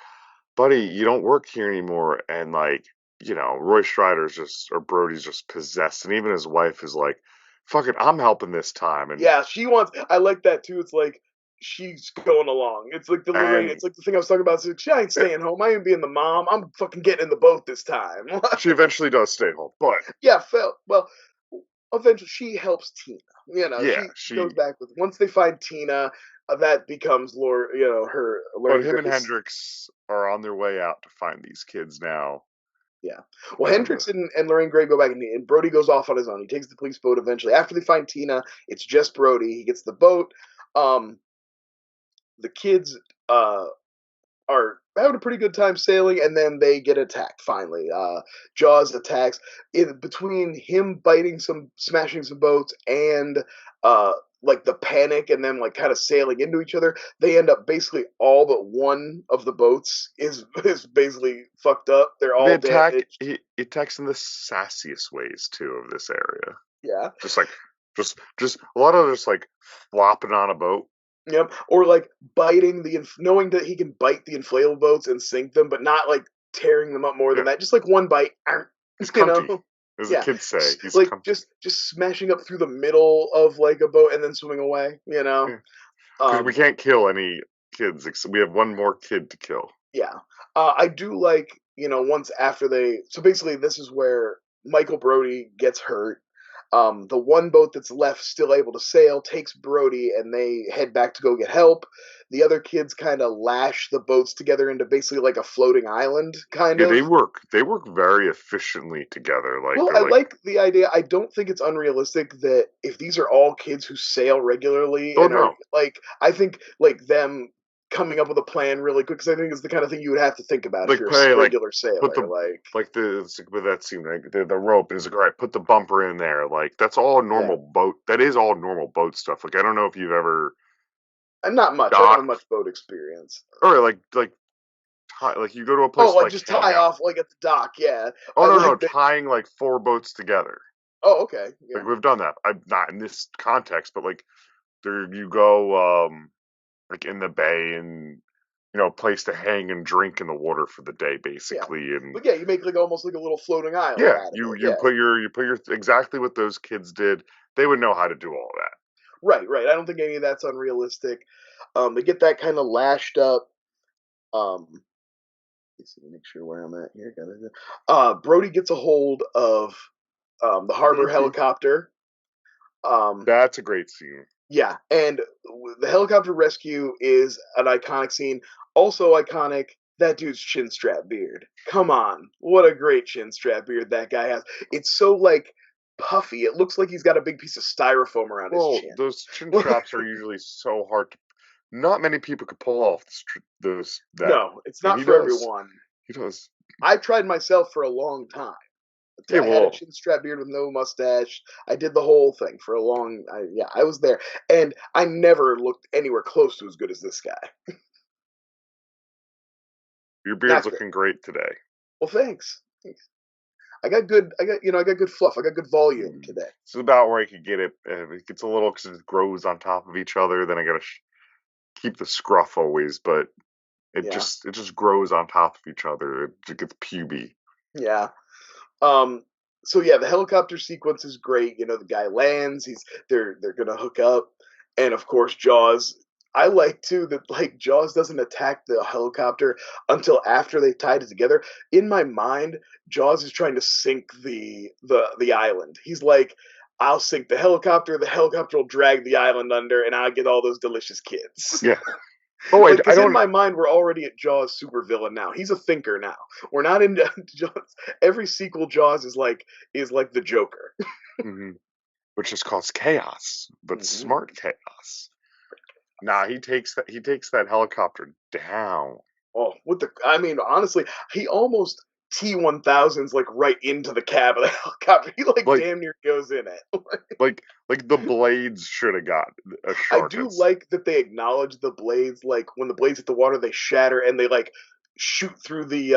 S2: "Buddy, you don't work here anymore," and like Roy Schreider's Brody's just possessed, and even his wife is like, "Fuck it, I'm helping this time." And
S3: yeah, I like that too. It's like she's going along. It's like it's like the thing I was talking about. It's like, she ain't staying home. I ain't being the mom. I'm fucking getting in the boat this time.
S2: She eventually does stay home, but
S3: yeah, well, eventually she helps Tina.
S2: Yeah,
S3: She goes back with once they find Tina, that becomes her
S2: but
S3: learning
S2: him
S3: grip
S2: and
S3: is.
S2: Hendrix are on their way out to find these kids now.
S3: Yeah. Well,
S2: And
S3: Hendrix and Lorraine Gray go back, and Brody goes off on his own. He takes the police boat eventually. After they find Tina, it's just Brody. He gets the boat. Um, the kids are having a pretty good time sailing, and then they get attacked finally. Jaws attacks. In between him smashing some boats, and uh, like the panic, and then like kind of sailing into each other, they end up basically all but one of the boats is basically fucked up. They're
S2: they
S3: all
S2: attack.
S3: damaged.
S2: He attacks in the sassiest ways too of this area.
S3: Yeah.
S2: Just like, just a lot of just like flopping on a boat.
S3: Yep. Or like biting knowing that he can bite the inflatable boats and sink them, but not like tearing them up more
S2: Yeah,
S3: than that. Just like one bite,
S2: he's
S3: you
S2: cunty,
S3: know.
S2: as the
S3: Yeah,
S2: kids say. He's
S3: like
S2: cunty.
S3: just smashing up through the middle of like a boat and then swimming away.
S2: Because we
S3: Um,
S2: can't kill any kids. We have one more kid to kill.
S3: yeah. I do like once after so basically this is where Michael Brody gets hurt. The one boat that's left still able to sail takes Brody and they head back to go get help. The other kids kind of lash the boats together into basically like a floating island, kind
S2: Yeah,
S3: of.
S2: they work. They work very efficiently together. Like
S3: Well,
S2: they're
S3: I
S2: like,
S3: like the idea. I don't think it's unrealistic that if these are all kids who sail regularly
S2: oh
S3: and are
S2: no,
S3: like, I think like them coming up with a plan really quick, because I think it's the kind of thing you would have to think about if
S2: like
S3: you're a
S2: hey, like
S3: regular
S2: put
S3: sailor.
S2: the it's like with that scene, like the rope, and it's like, all right, put the bumper in there. Like that's all
S3: Yeah,
S2: normal boat. That is all normal boat stuff. Like I don't know if you've ever
S3: and not much. I don't have
S2: docked
S3: much boat experience.
S2: or like you go to a
S3: Oh,
S2: place to
S3: like
S2: like
S3: just
S2: hang
S3: tie
S2: out.
S3: off like at the dock. Yeah,
S2: Oh
S3: I
S2: no,
S3: like that.
S2: tying like four boats together.
S3: Oh, okay.
S2: Like
S3: Yeah,
S2: we've done that. I'm not in this context, but like there you go, like in the bay and place to hang and drink in the water for the day,
S3: yeah.
S2: basically. And
S3: But yeah, you make like almost like a little floating island
S2: yeah,
S3: out of
S2: you
S3: it.
S2: you
S3: Yeah,
S2: put your exactly what those kids did. They would know how to do all that.
S3: right, right. I don't think any of that's unrealistic. They get that kind of lashed up. Um, Let's see, make sure where I'm at here. Brody gets a hold of the harbor helicopter. Um,
S2: That's a great scene.
S3: yeah, and the helicopter rescue is an iconic scene. Also iconic, that dude's chin strap beard. Come on, what a great chin strap beard that guy has. It's so like puffy. It looks like he's got a big piece of styrofoam around his
S2: Well,
S3: chin.
S2: those chin straps are usually so hard to. Not many people could pull off those that,
S3: No, it's
S2: and
S3: not
S2: he
S3: for
S2: does.
S3: everyone.
S2: He does.
S3: I've tried myself for a long time.
S2: Yeah,
S3: I had a
S2: well,
S3: chin strap beard with no mustache. I did the whole thing for a yeah, I was there, and I never looked anywhere close to as good as this guy.
S2: your beard's
S3: Not good.
S2: looking great today.
S3: Well, thanks. Thanks. I got good fluff. I got good volume today.
S2: It's about where I could get it. It gets a little because it grows on top of each other. Then I gotta keep the scruff always, but
S3: Yeah,
S2: it just grows on top of each other. It just gets puby.
S3: yeah. Um. So yeah, the helicopter sequence is great. The guy lands. They're gonna hook up, and of course Jaws. I like too that like Jaws doesn't attack the helicopter until after they tied it together. In my mind, Jaws is trying to sink the island. He's like, I'll sink the helicopter. The helicopter will drag the island under, and I'll get all those delicious kids.
S2: Yeah. Oh,
S3: Like,
S2: I
S3: because in
S2: don't.
S3: my mind, we're already at Jaws supervillain now. He's a thinker now. We're not into Jaws. Every sequel Jaws is like the Joker.
S2: Mhm. Which just causes chaos, but
S3: Hmm.
S2: smart chaos. Nah, he takes that helicopter down.
S3: Oh, I mean, honestly, he almost T-1000s like right into the cab of the helicopter. He like
S2: Like
S3: damn near goes in it.
S2: like the blades should have got a
S3: I
S2: shark.
S3: do like that they acknowledge the blades. Like when the blades hit the water, they shatter and they like shoot through the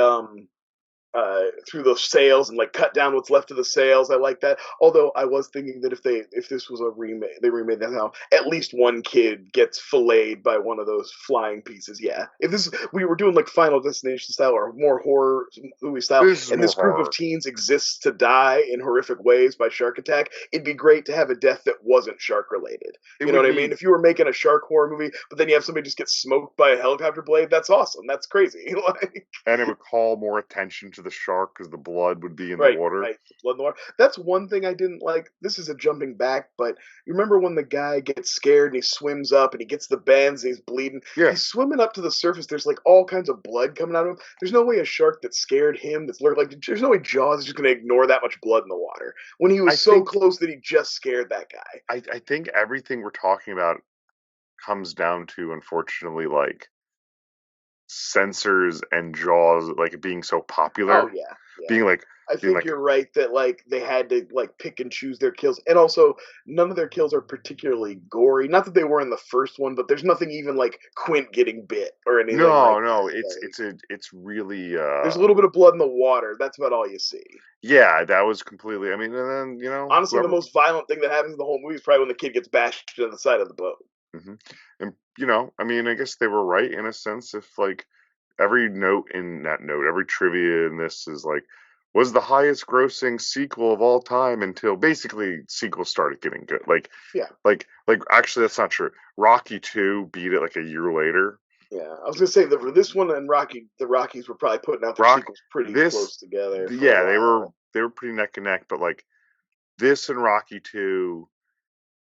S3: sails and like cut down what's left of the sails. I like that. Although I was thinking that if this was a remake, they remade that now. At least one kid gets filleted by one of those flying pieces. Yeah. If we were doing like Final Destination style or more horror movie style,
S2: This is
S3: and
S2: more
S3: this group of
S2: horror.
S3: teens exists to die in horrific ways by shark attack, it'd be great to have a death that wasn't shark related.
S2: It
S3: You know
S2: would
S3: what I mean?
S2: be,
S3: If you were making a shark horror movie, but then you have somebody just get smoked by a helicopter blade, that's awesome. That's crazy. Like,
S2: and it would call more attention to the shark because the blood would be in the
S3: Right,
S2: water.
S3: right. The blood in the water. That's one thing I didn't like. This is a jumping back, but you remember when the guy gets scared and he swims up and he gets the bends and he's bleeding?
S2: Yeah.
S3: He's swimming up to the surface. There's like all kinds of blood coming out of him. There's no way a shark that scared him, there's no way Jaws is just going to ignore that much blood in the water when he was
S2: I
S3: so
S2: think-
S3: close that he just scared that guy.
S2: I think everything we're talking about comes down to, unfortunately, like censors and Jaws like being so popular.
S3: Oh yeah, yeah.
S2: Being like
S3: I think you're right that like they had to like pick and choose their kills, and also none of their kills are particularly gory. Not that they were in the first one, but there's nothing even like Quint getting bit or anything.
S2: no,
S3: that.
S2: it's really
S3: There's a little bit of blood in the water. That's about all you see.
S2: Yeah, that was completely. I mean, and then
S3: Honestly, the most violent thing that happens in the whole movie is probably when the kid gets bashed into the side of the boat.
S2: Mm-hmm. And I mean, I guess they were right in a sense. If like every note in that note, every trivia in this is like was the highest grossing sequel of all time until basically sequels started getting good. Like
S3: yeah,
S2: like actually that's not true. Rocky 2 beat it like a year later.
S3: Yeah, I was gonna say for this one and the Rockies were probably putting out their sequels pretty close together.
S2: Yeah, they were pretty neck and neck, but like this and Rocky 2.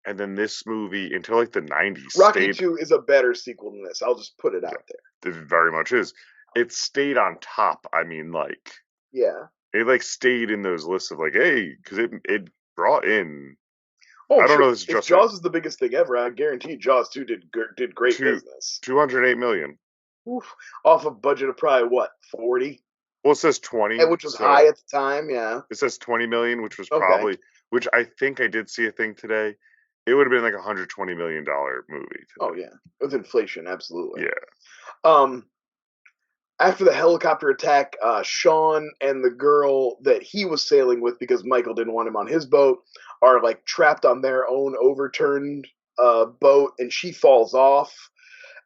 S2: And then this movie until like the 90s.
S3: Rocky 2 is a better sequel than this. I'll just put it out there.
S2: It very much is. It stayed on top. I mean, like,
S3: yeah,
S2: it like stayed in those lists of like, hey, because it brought in.
S3: Oh,
S2: I don't
S3: sure.
S2: know. This is
S3: if
S2: just
S3: Jaws is the biggest thing ever, I guarantee Jaws 2 did great business.
S2: 208 million.
S3: Oof. Off a budget of probably what 40.
S2: Well, it says 20,
S3: which was high at the time. Yeah,
S2: it says 20 million, which was probably which I think I did see a thing today. It would have been like $120 million movie. Today.
S3: Oh yeah, with inflation, absolutely.
S2: Yeah.
S3: After the helicopter attack, Sean and the girl that he was sailing with, because Michael didn't want him on his boat, are like trapped on their own overturned boat, and she falls off.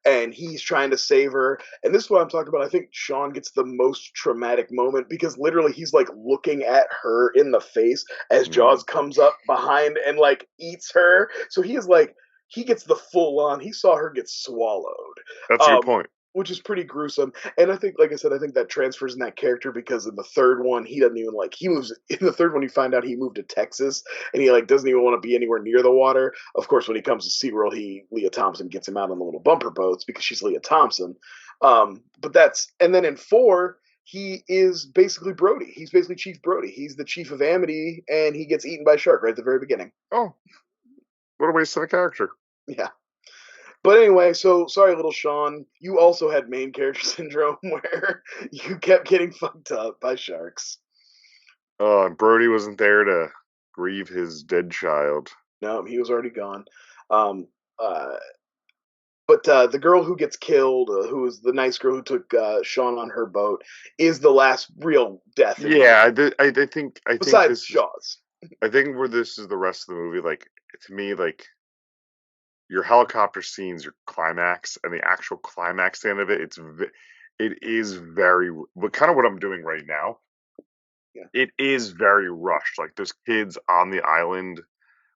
S3: And he's trying to save her. And this is what I'm talking about. I think Sean gets the most traumatic moment because literally he's like looking at her in the face as Jaws comes up behind and like eats her. So he is like, he gets the full on. He saw her get swallowed.
S2: That's a good point.
S3: Which is pretty gruesome. And I think, like I said, I think that transfers in that character because in the third one, he doesn't even like, he moves, in the third one, you find out he moved to Texas and he like doesn't even want to be anywhere near the water. Of course, when he comes to SeaWorld, Leah Thompson gets him out on the little bumper boats because she's Leah Thompson. And then in 4, he is basically Brody. He's basically Chief Brody. He's the chief of Amity and he gets eaten by a shark right at the very beginning.
S2: Oh, what a waste of a character.
S3: Yeah. But anyway, so sorry, little Sean. You also had main character syndrome where you kept getting fucked up by sharks.
S2: Brody wasn't there to grieve his dead child.
S3: No, he was already gone. But the girl who gets killed, who is the nice girl who took Sean on her boat, is the last real death.
S2: Yeah, I think.
S3: Besides Jaws.
S2: I think where this is the rest of the movie, like to me, like. Your helicopter scenes, your climax, and the actual climax end of it, it is very, kind of what I'm doing right now.
S3: Yeah.
S2: It is very rushed. Like those kids on the island,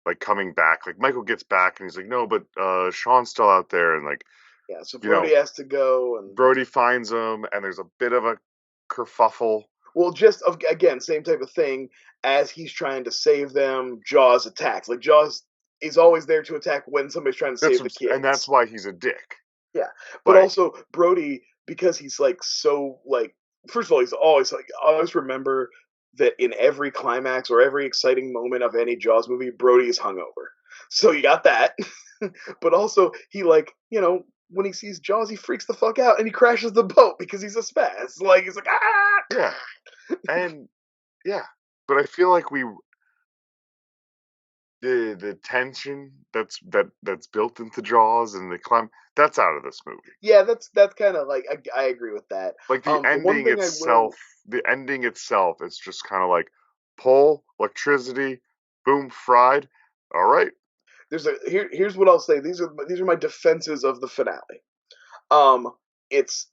S2: like coming back. Like Michael gets back and he's like, no, but Sean's still out there, and like,
S3: yeah. So Brody has to go, and
S2: Brody finds him, and there's a bit of a kerfuffle.
S3: Well, just again, same type of thing. As he's trying to save them, Jaws attacks. Like Jaws is always there to attack when somebody's trying to save the kids.
S2: And that's why he's a dick.
S3: Yeah. But also Brody, because he's like so like first of all, he's always like I always remember that in every climax or every exciting moment of any Jaws movie, Brody is hungover. So you got that. But also he like, when he sees Jaws, he freaks the fuck out and he crashes the boat because he's a spaz. Like he's like, ah.
S2: Yeah. And yeah. But I feel like the tension that's built into Jaws and the climb that's out of this movie.
S3: Yeah, that's kind of like I agree with that.
S2: Like the ending itself, it's just kind of like pull, electricity, boom, fried. All right.
S3: Here's what I'll say. These are my defenses of the finale.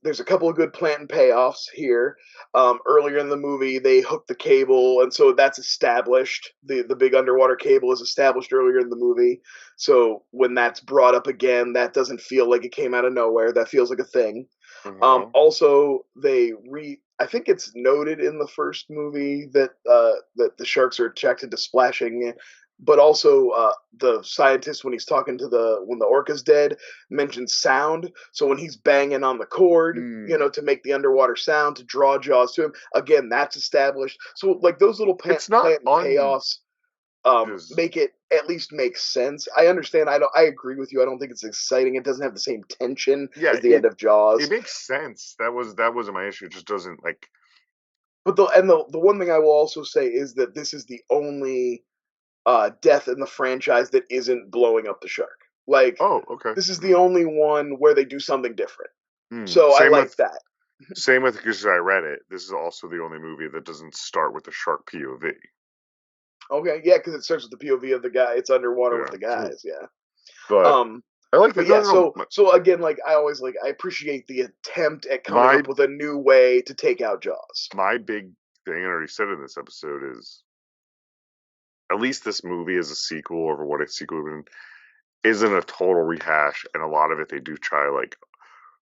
S3: There's a couple of good plant and payoffs here. Earlier in the movie, they hook the cable, and so that's established. The big underwater cable is established earlier in the movie. So when that's brought up again, that doesn't feel like it came out of nowhere. That feels like a thing.
S2: Mm-hmm.
S3: Also, I think it's noted in the first movie that that the sharks are attracted to splashing, but also the scientist when he's talking to when the orca's dead mentions sound. So when he's banging on the cord,
S2: Mm.
S3: to make the underwater sound to draw Jaws to him, again that's established. So like those little
S2: It's not
S3: plant and payoffs
S2: just
S3: make it at least make sense. I understand. I agree with you. I don't think it's exciting. It doesn't have the same tension
S2: yeah,
S3: as the end of
S2: it
S3: Jaws.
S2: makes sense. That wasn't my issue. It just doesn't like.
S3: But the one thing I will also say is that this is the only death in the franchise that isn't blowing up the shark. Like
S2: Oh, okay.
S3: this is the only one where they do something different.
S2: Mm.
S3: So I like that.
S2: Same with because I read it. This is also the only movie that doesn't start with the shark POV.
S3: Okay, yeah, because it starts with the POV of the guy. It's underwater with
S2: Yeah,
S3: the guys. Yeah.
S2: but
S3: Um,
S2: I like
S3: but
S2: that. No,
S3: yeah,
S2: no, no.
S3: so again, like I always I appreciate the attempt at coming
S2: My
S3: up with a new way to take out Jaws.
S2: my big thing I already said in this episode is at least this movie is a sequel over what a sequel isn't a total rehash, and a lot of it they do try like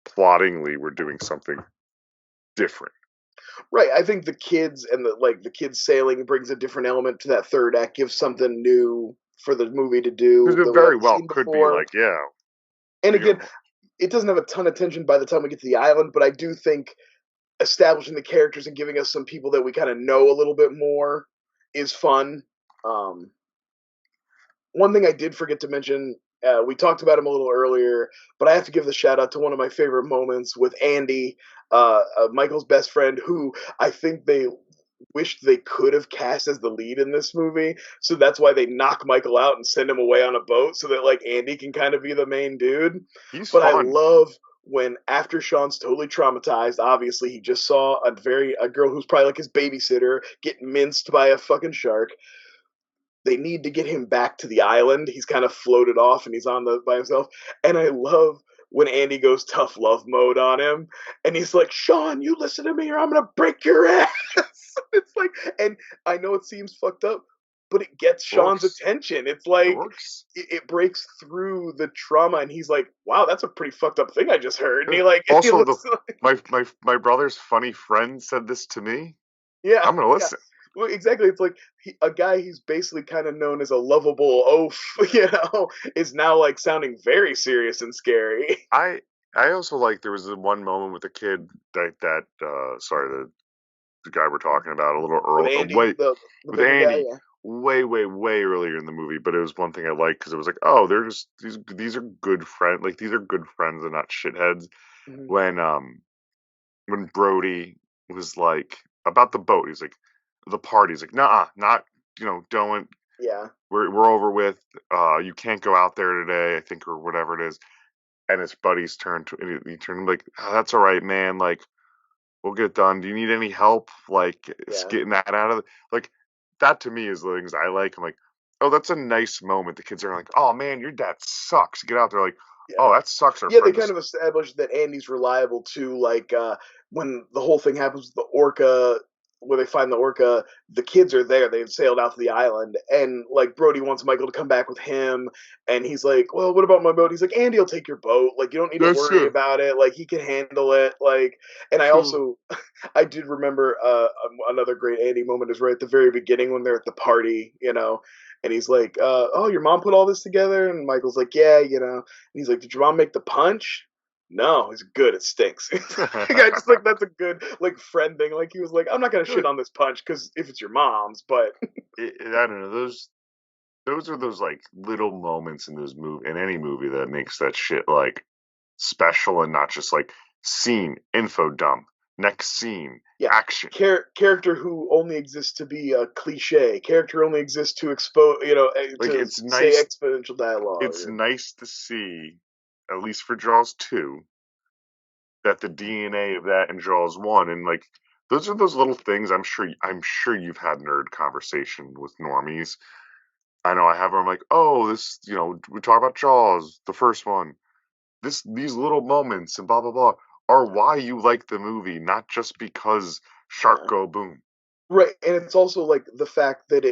S2: plottingly we're doing something different.
S3: Right. I think the kids and the kids sailing brings a different element to that third act, gives something new for the movie to
S2: Because
S3: do
S2: it
S3: that we
S2: very
S3: haven't
S2: well
S3: seen
S2: could be
S3: before.
S2: like, yeah,
S3: And
S2: we got
S3: again, it doesn't have a ton of tension by the time we get to the island, but I do think establishing the characters and giving us some people that we kind of know a little bit more is fun. Um, One thing I did forget to mention, we talked about him a little earlier, but I have to give the shout out to one of my favorite moments with Andy, Michael's best friend, who I think they wished they could have cast as the lead in this movie. So that's why they knock Michael out and send him away on a boat so that like Andy can kind of be the main dude.
S2: he's
S3: But I
S2: fun.
S3: love when after Sean's totally traumatized, obviously he just saw a girl who's probably like his babysitter get minced by a fucking shark. They need to get him back to the island. He's kind of floated off and he's on the by himself. And I love when Andy goes tough love mode on him, and he's like, "Sean, you listen to me, or I'm gonna break your ass." It's like, and I know it seems fucked up, but it gets Sean's
S2: Works.
S3: attention. It's
S2: It
S3: like
S2: works.
S3: it breaks through the trauma, and he's like, "Wow, that's a pretty fucked up thing I just heard." And
S2: Yeah.
S3: he
S2: Also,
S3: looks like,
S2: my brother's funny friend said this to me.
S3: yeah,
S2: I'm gonna
S3: yeah.
S2: listen.
S3: Well, exactly. It's like a guy who's basically kind of known as a lovable oaf, is now like sounding very serious and scary.
S2: I I also like there was the one moment with the kid sorry the guy we're talking about a little
S3: With
S2: early
S3: Andy,
S2: way
S3: the
S2: with
S3: bigger guy,
S2: Andy
S3: yeah.
S2: way earlier in the movie, but it was one thing I liked because it was like, oh, they're just these are good friends, like these are good friends and not shitheads.
S3: Hmm.
S2: When when Brody was like about the boat, he's like the party, he's like, nah, not don't
S3: Yeah,
S2: we're over with. You can't go out there today, I think, or whatever it is. And his buddies turn to and he turned like, oh, that's all right, man. Like we'll get it done. Do you need any help? Like
S3: yeah,
S2: getting that out of like that to me is the things I like. I'm like, oh, that's a nice moment. The kids are like, oh man, your dad sucks. Get out there, like,
S3: yeah.
S2: oh, that sucks. Our
S3: Yeah, they
S2: friend
S3: kind
S2: just
S3: of established that Andy's reliable too. Like when the whole thing happens with the orca, where they find the orca, the kids are there. They've sailed out to the island, and like Brody wants Michael to come back with him, and he's like, "Well, what about my boat?" He's like, "Andy will take your boat. Like you don't need to
S2: that's
S3: worry about it. Like he can handle it." Like, and I
S2: so
S3: also, I did remember another great Andy moment is right at the very beginning when they're at the party, and he's like, "Oh, your mom put all this together," and Michael's like, "Yeah, And he's like, "Did your mom make the punch?" No, he's good. It stinks. I just like that's a good like friend thing. Like he was like, "I'm not gonna shit on this punch because if it's your mom's," but
S2: I don't know those are those like little moments in those movie in any movie that makes that shit like special and not just like scene info dump next scene
S3: yeah,
S2: action.
S3: character who only exists to be a cliche. Character only exists to expose,
S2: Like
S3: to say exponential dialogue.
S2: it's nice to see at least for Jaws 2 that the DNA of that in Jaws 1 and like those are those little things I'm sure you've had nerd conversation with normies. I know I have. I'm like, oh, this, we talk about Jaws, the first one. These little moments and blah blah blah are why you like the movie, not just because shark
S3: Yeah.
S2: go boom.
S3: Right, and it's also like the fact that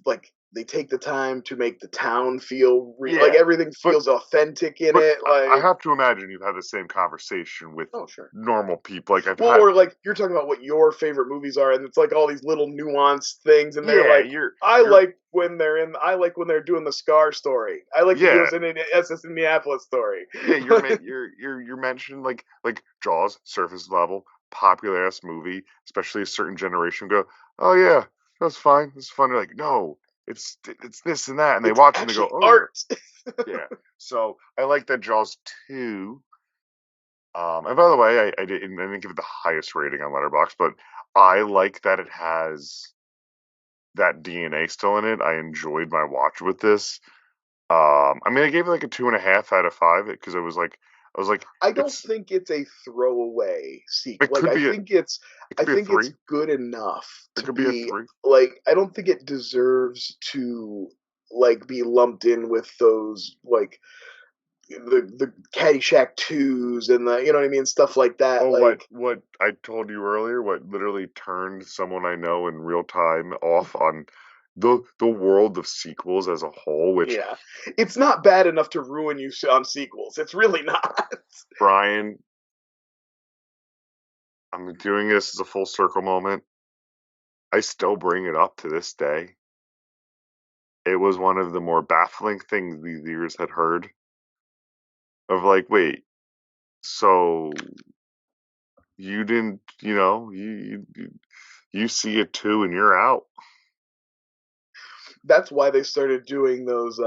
S3: like they take the time to make the town feel
S2: Yeah,
S3: like everything
S2: but-
S3: feels authentic in
S2: But
S3: it. Like,
S2: I have to imagine you've had the same conversation with
S3: oh sure.
S2: normal people. Like I've
S3: Well,
S2: had.
S3: or like you're talking about what your favorite movies are, and it's like all these little nuanced things, and they're
S2: Yeah,
S3: like, I like when they're doing the Scar story. I like the
S2: Yeah.
S3: USS Indianapolis story.
S2: Yeah, you're mentioning like Jaws, surface level, popular ass movie, especially a certain generation go, oh yeah, that's fine, it's fun. You're like, no, it's this and that, and they
S3: It's
S2: watch and they go,
S3: actually
S2: oh
S3: art.
S2: yeah. So I like that Jaws 2. And by the way, I didn't give it the highest rating on Letterboxd, but I like that it has that DNA still in it. I enjoyed my watch with this. I mean, I gave it like a 2.5 out of 5 because I was like,
S3: I don't
S2: it's
S3: think it's a throwaway sequel.
S2: it
S3: Like
S2: could be it
S3: I
S2: could be a
S3: think it's
S2: 3.
S3: good enough
S2: It
S3: to
S2: could be a
S3: be
S2: 3.
S3: like I don't think it deserves to like be lumped in with those like the Caddyshack twos and the you know what I mean stuff like that.
S2: Oh,
S3: Like
S2: what I told you earlier, what literally turned someone I know in real time off on the world of sequels as a whole, which
S3: yeah, it's not bad enough to ruin you on sequels. It's really not.
S2: Brian, I'm doing this as a full circle moment. I still bring it up to this day. It was one of the more baffling things these years had heard of like, wait, so you didn't, you see it too and you're out.
S3: That's why they started doing those.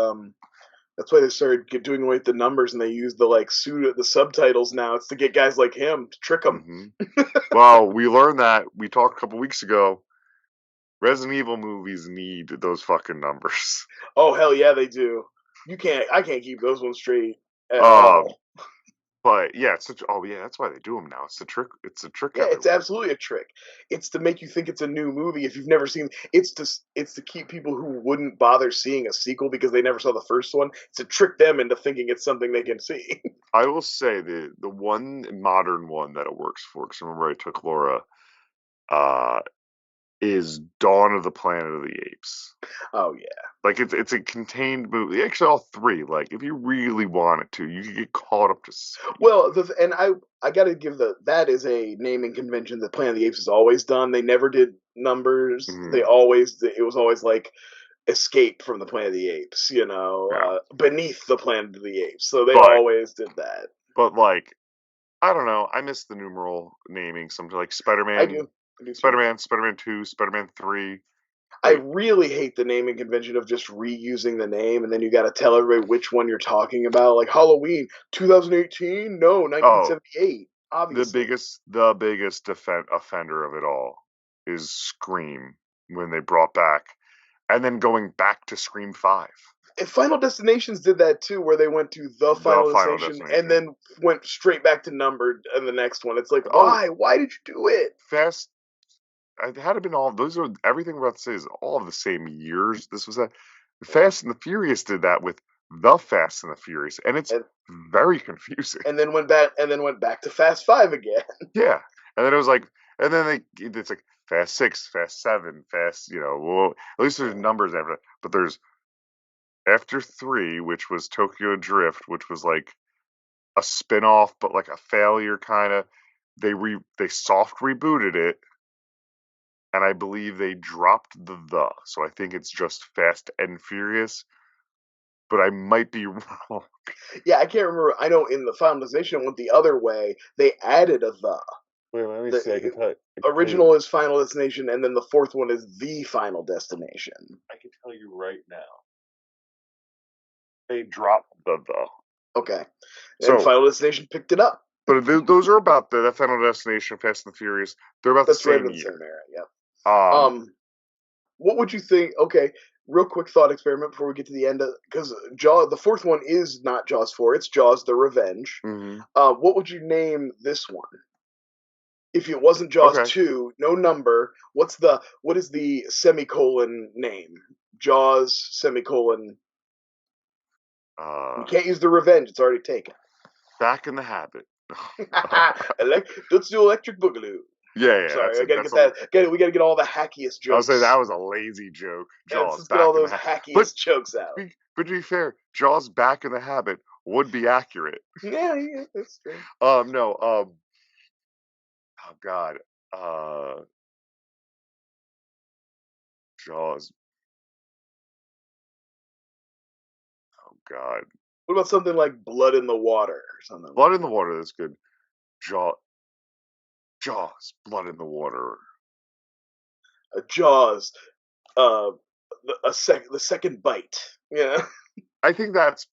S3: That's why they started doing away with the numbers and they use the like the subtitles now. It's to get guys like him to trick them.
S2: Well, we learned that we talked a couple weeks ago. Resident Evil movies need those fucking numbers.
S3: Oh hell yeah, they do. I can't keep those ones straight at
S2: Um,
S3: all.
S2: but yeah, oh yeah, that's why they do them now. It's a trick. It's a trick
S3: Yeah, it's
S2: everywhere.
S3: absolutely a trick. It's to make you think it's a new movie if you've never seen. It's to keep people who wouldn't bother seeing a sequel because they never saw the first one. It's to trick them into thinking it's something they can see.
S2: I will say the one modern one that it works for, because remember I took Laura, uh, is Dawn of the Planet of the Apes.
S3: Oh yeah.
S2: Like it's a contained movie. Actually, all three. Like if you really wanted to, you could get caught up to speed.
S3: Well, and I got to give that is a naming convention that Planet of the Apes has always done. They never did numbers.
S2: Mhm.
S3: It was always like Escape from the Planet of the Apes,
S2: Yeah.
S3: Beneath the Planet of the Apes. So they
S2: But
S3: always did that.
S2: but like I don't know. I miss the numeral naming. Something like
S3: I do. I do too.
S2: Spider-Man 2, Spider-Man 3.
S3: I
S2: Like,
S3: really hate the naming convention of just reusing the name and then you got to tell everybody which one you're talking about. Like Halloween 2018? No,
S2: oh,
S3: 1978. Obviously.
S2: the biggest offender of it all is Scream when they brought back, and then going back to Scream 5.
S3: And Final Destinations did that too, where they went to the
S2: The
S3: Final
S2: Final
S3: Destination and
S2: Destination.
S3: then went straight back to numbered in the next one. It's like,
S2: Oh,
S3: why? Why did you do it?
S2: Fast. It had been all. Those are everything we're about to say is all of the same years. This was that. Fast and the Furious did that with the Fast and the Furious, and it's
S3: And
S2: very confusing.
S3: then went back to Fast Five again.
S2: Yeah, and then it was like, and then it's like Fast 6, Fast 7, Fast. Well, at least there's numbers after that, but there's after 3, which was Tokyo Drift, which was like a spin-off, but like a failure kind of. They soft rebooted it, and I believe they dropped the. So I think it's just Fast and Furious, but I might be wrong.
S3: Yeah, I can't remember. I know in the Final Destination went the other way. They added a the.
S2: Wait, let me see.
S3: The
S2: I can
S3: original is Final Destination, and then the fourth one is the Final Destination.
S2: I can tell you right now. They dropped the.
S3: Okay,
S2: So
S3: and Final Destination picked it up.
S2: But those are about the Final Destination, Fast and the Furious. They're about
S3: That's
S2: the
S3: right
S2: same
S3: in the
S2: year.
S3: same era. Yeah.
S2: Um,
S3: What would you think? Okay, real quick thought experiment before we get to the end, because Jaws, the fourth one is not Jaws 4, it's Jaws: The Revenge.
S2: mhm.
S3: What would you name this one? If it wasn't Jaws
S2: Okay.
S3: 2, no number. What is the semicolon name? Jaws semicolon. You can't use the Revenge; it's already taken.
S2: Back in the Habit.
S3: Let's do Electric Boogaloo.
S2: Yeah,
S3: Sorry, I
S2: that's
S3: gotta
S2: that's
S3: get that. We gotta get all the hackiest
S2: I'll
S3: jokes.
S2: say that was a lazy joke. Jaws
S3: Let's get all
S2: back in the
S3: those
S2: habit.
S3: hackiest jokes out.
S2: But to be fair, Jaws back in the habit would be accurate.
S3: Yeah, that's true.
S2: No, oh God, Jaws. Oh God,
S3: What about something like Blood in the Water or something?
S2: Blood in the Water. That's good. Jaws, Blood in the Water.
S3: Jaws, the second bite. Yeah,
S2: I think that's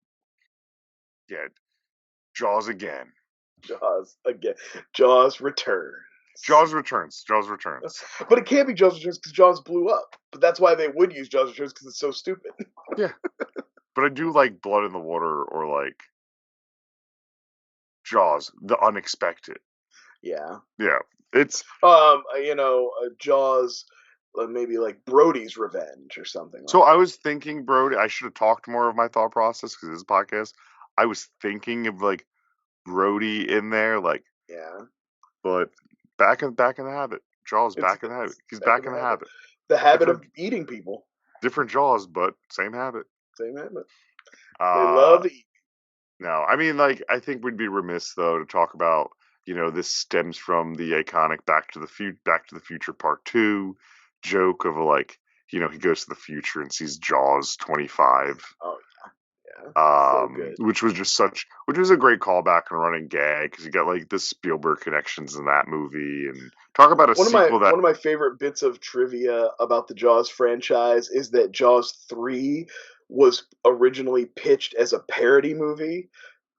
S2: Jaws again.
S3: Jaws again. Jaws returns.
S2: Jaws returns. Jaws returns.
S3: But it can't be Jaws returns because Jaws blew up. But that's why they would use Jaws returns because it's so stupid.
S2: Yeah, but I do like Blood in the Water or like Jaws, the unexpected.
S3: Yeah.
S2: Yeah, it's
S3: Jaws, maybe like Brody's Revenge or something.
S2: so.
S3: Like
S2: I was thinking, Brody. I should have talked more of my thought process because this is a podcast. I was thinking of like Brody in there, like,
S3: yeah.
S2: but back in the habit. Jaws back in the habit. He's back in the habit.
S3: The habit of eating people.
S2: Different Jaws, but same habit.
S3: Same habit. They love to eat.
S2: No, I mean, like, I think we'd be remiss though to talk about, this stems from the iconic Back to the Future Part 2 joke of like, he goes to the future and sees Jaws 25.
S3: Oh yeah, so good.
S2: Which was a great callback and running gag because you got like the Spielberg connections in that movie, and talk about a sequel
S3: one of my favorite bits of trivia about the Jaws franchise is that Jaws 3 was originally pitched as a parody movie,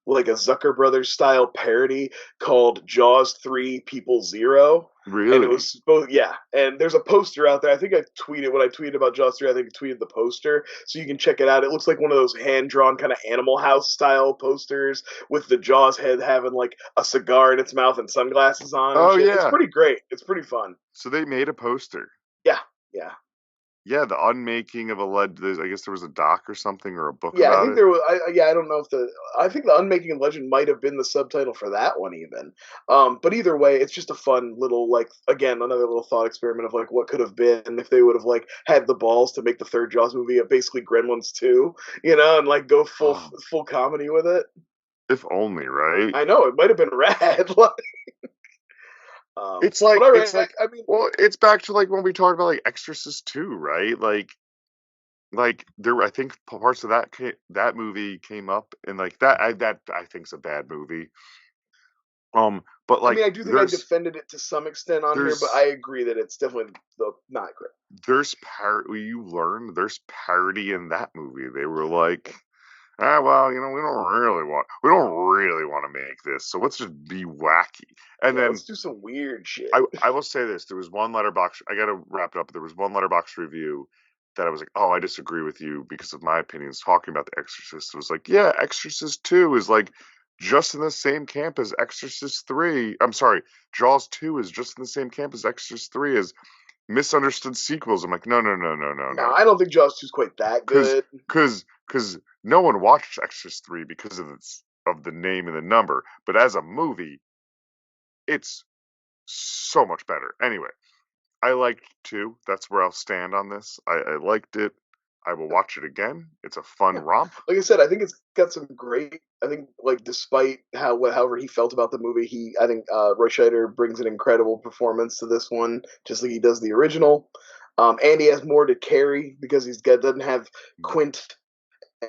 S3: like a Zucker Brothers style parody called Jaws 3 People Zero.
S2: Really?
S3: And it was both, yeah. And there's a poster out there. I think I tweeted when I tweeted about Jaws 3. I think I tweeted the poster, so you can check it out. It looks like one of those hand drawn kind of Animal House style posters with the Jaws head having like a cigar in its mouth and sunglasses on.
S2: Oh
S3: yeah,
S2: yeah,
S3: it's pretty great. It's pretty fun.
S2: So they made a poster.
S3: Yeah.
S2: Yeah, the unmaking of a lead. I guess there was a doc or something or a book
S3: Yeah,
S2: about
S3: I think
S2: it.
S3: there was. I don't know if I think the Unmaking of Legend might have been the subtitle for that one even. But either way, it's just a fun little again another little thought experiment of like what could have been if they would have like had the balls to make the third Jaws movie basically Gremlins 2, and like go full comedy with it.
S2: If only, right?
S3: I know it might have been rad.
S2: It's like,
S3: I mean,
S2: well, it's back to like when we talked about like Exorcist 2, right? Like there, I think parts of that movie came up, and like that I think's a bad movie. But like,
S3: I do think I defended it to some extent on here, but I agree that it's definitely not great.
S2: There's there's parody in that movie. They were like, well, we don't really want to make this, so let's just be wacky. And then
S3: let's do some weird shit.
S2: I will say this: there was one Letterboxd. I got to wrap it up. There was one Letterboxd review that I was like, oh, I disagree with you because of my opinions. Talking about The Exorcist, it was like, yeah, Exorcist 2 is like just in the same camp as Exorcist 3. I'm sorry, Jaws 2 is just in the same camp as Exorcist 3 as misunderstood sequels. I'm like, no.
S3: No, I don't think Jaws 2 is quite that good.
S2: Because no one watched Exorcist 3 because of the name and the number, but as a movie, it's so much better. Anyway, I liked 2. That's where I'll stand on this. I liked it. I will watch it again. It's a fun romp.
S3: Like I said, I think it's got some great. I think like despite however he felt about the movie, I think Roy Scheider brings an incredible performance to this one, just like he does the original. And he has more to carry because doesn't have Quint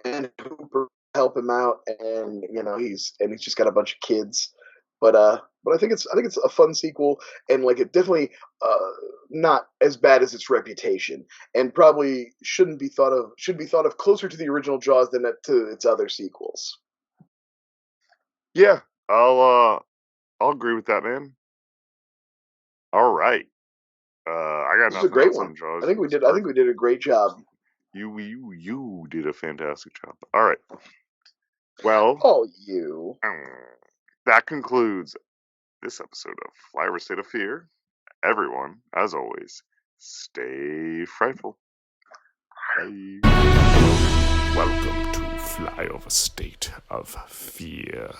S3: and Hooper help him out, and he's just got a bunch of kids. But I think it's a fun sequel, and like it definitely not as bad as its reputation, and probably should be thought of closer to the original Jaws than to its other sequels.
S2: Yeah, I'll agree with that, man. All right, I got nothing. This is a great one.
S3: Jaws. I think we did a great job.
S2: You did a fantastic job. All right. Well, that concludes this episode of Flyover State of Fear. Everyone, as always, stay frightful. Bye. Welcome to Flyover State of Fear.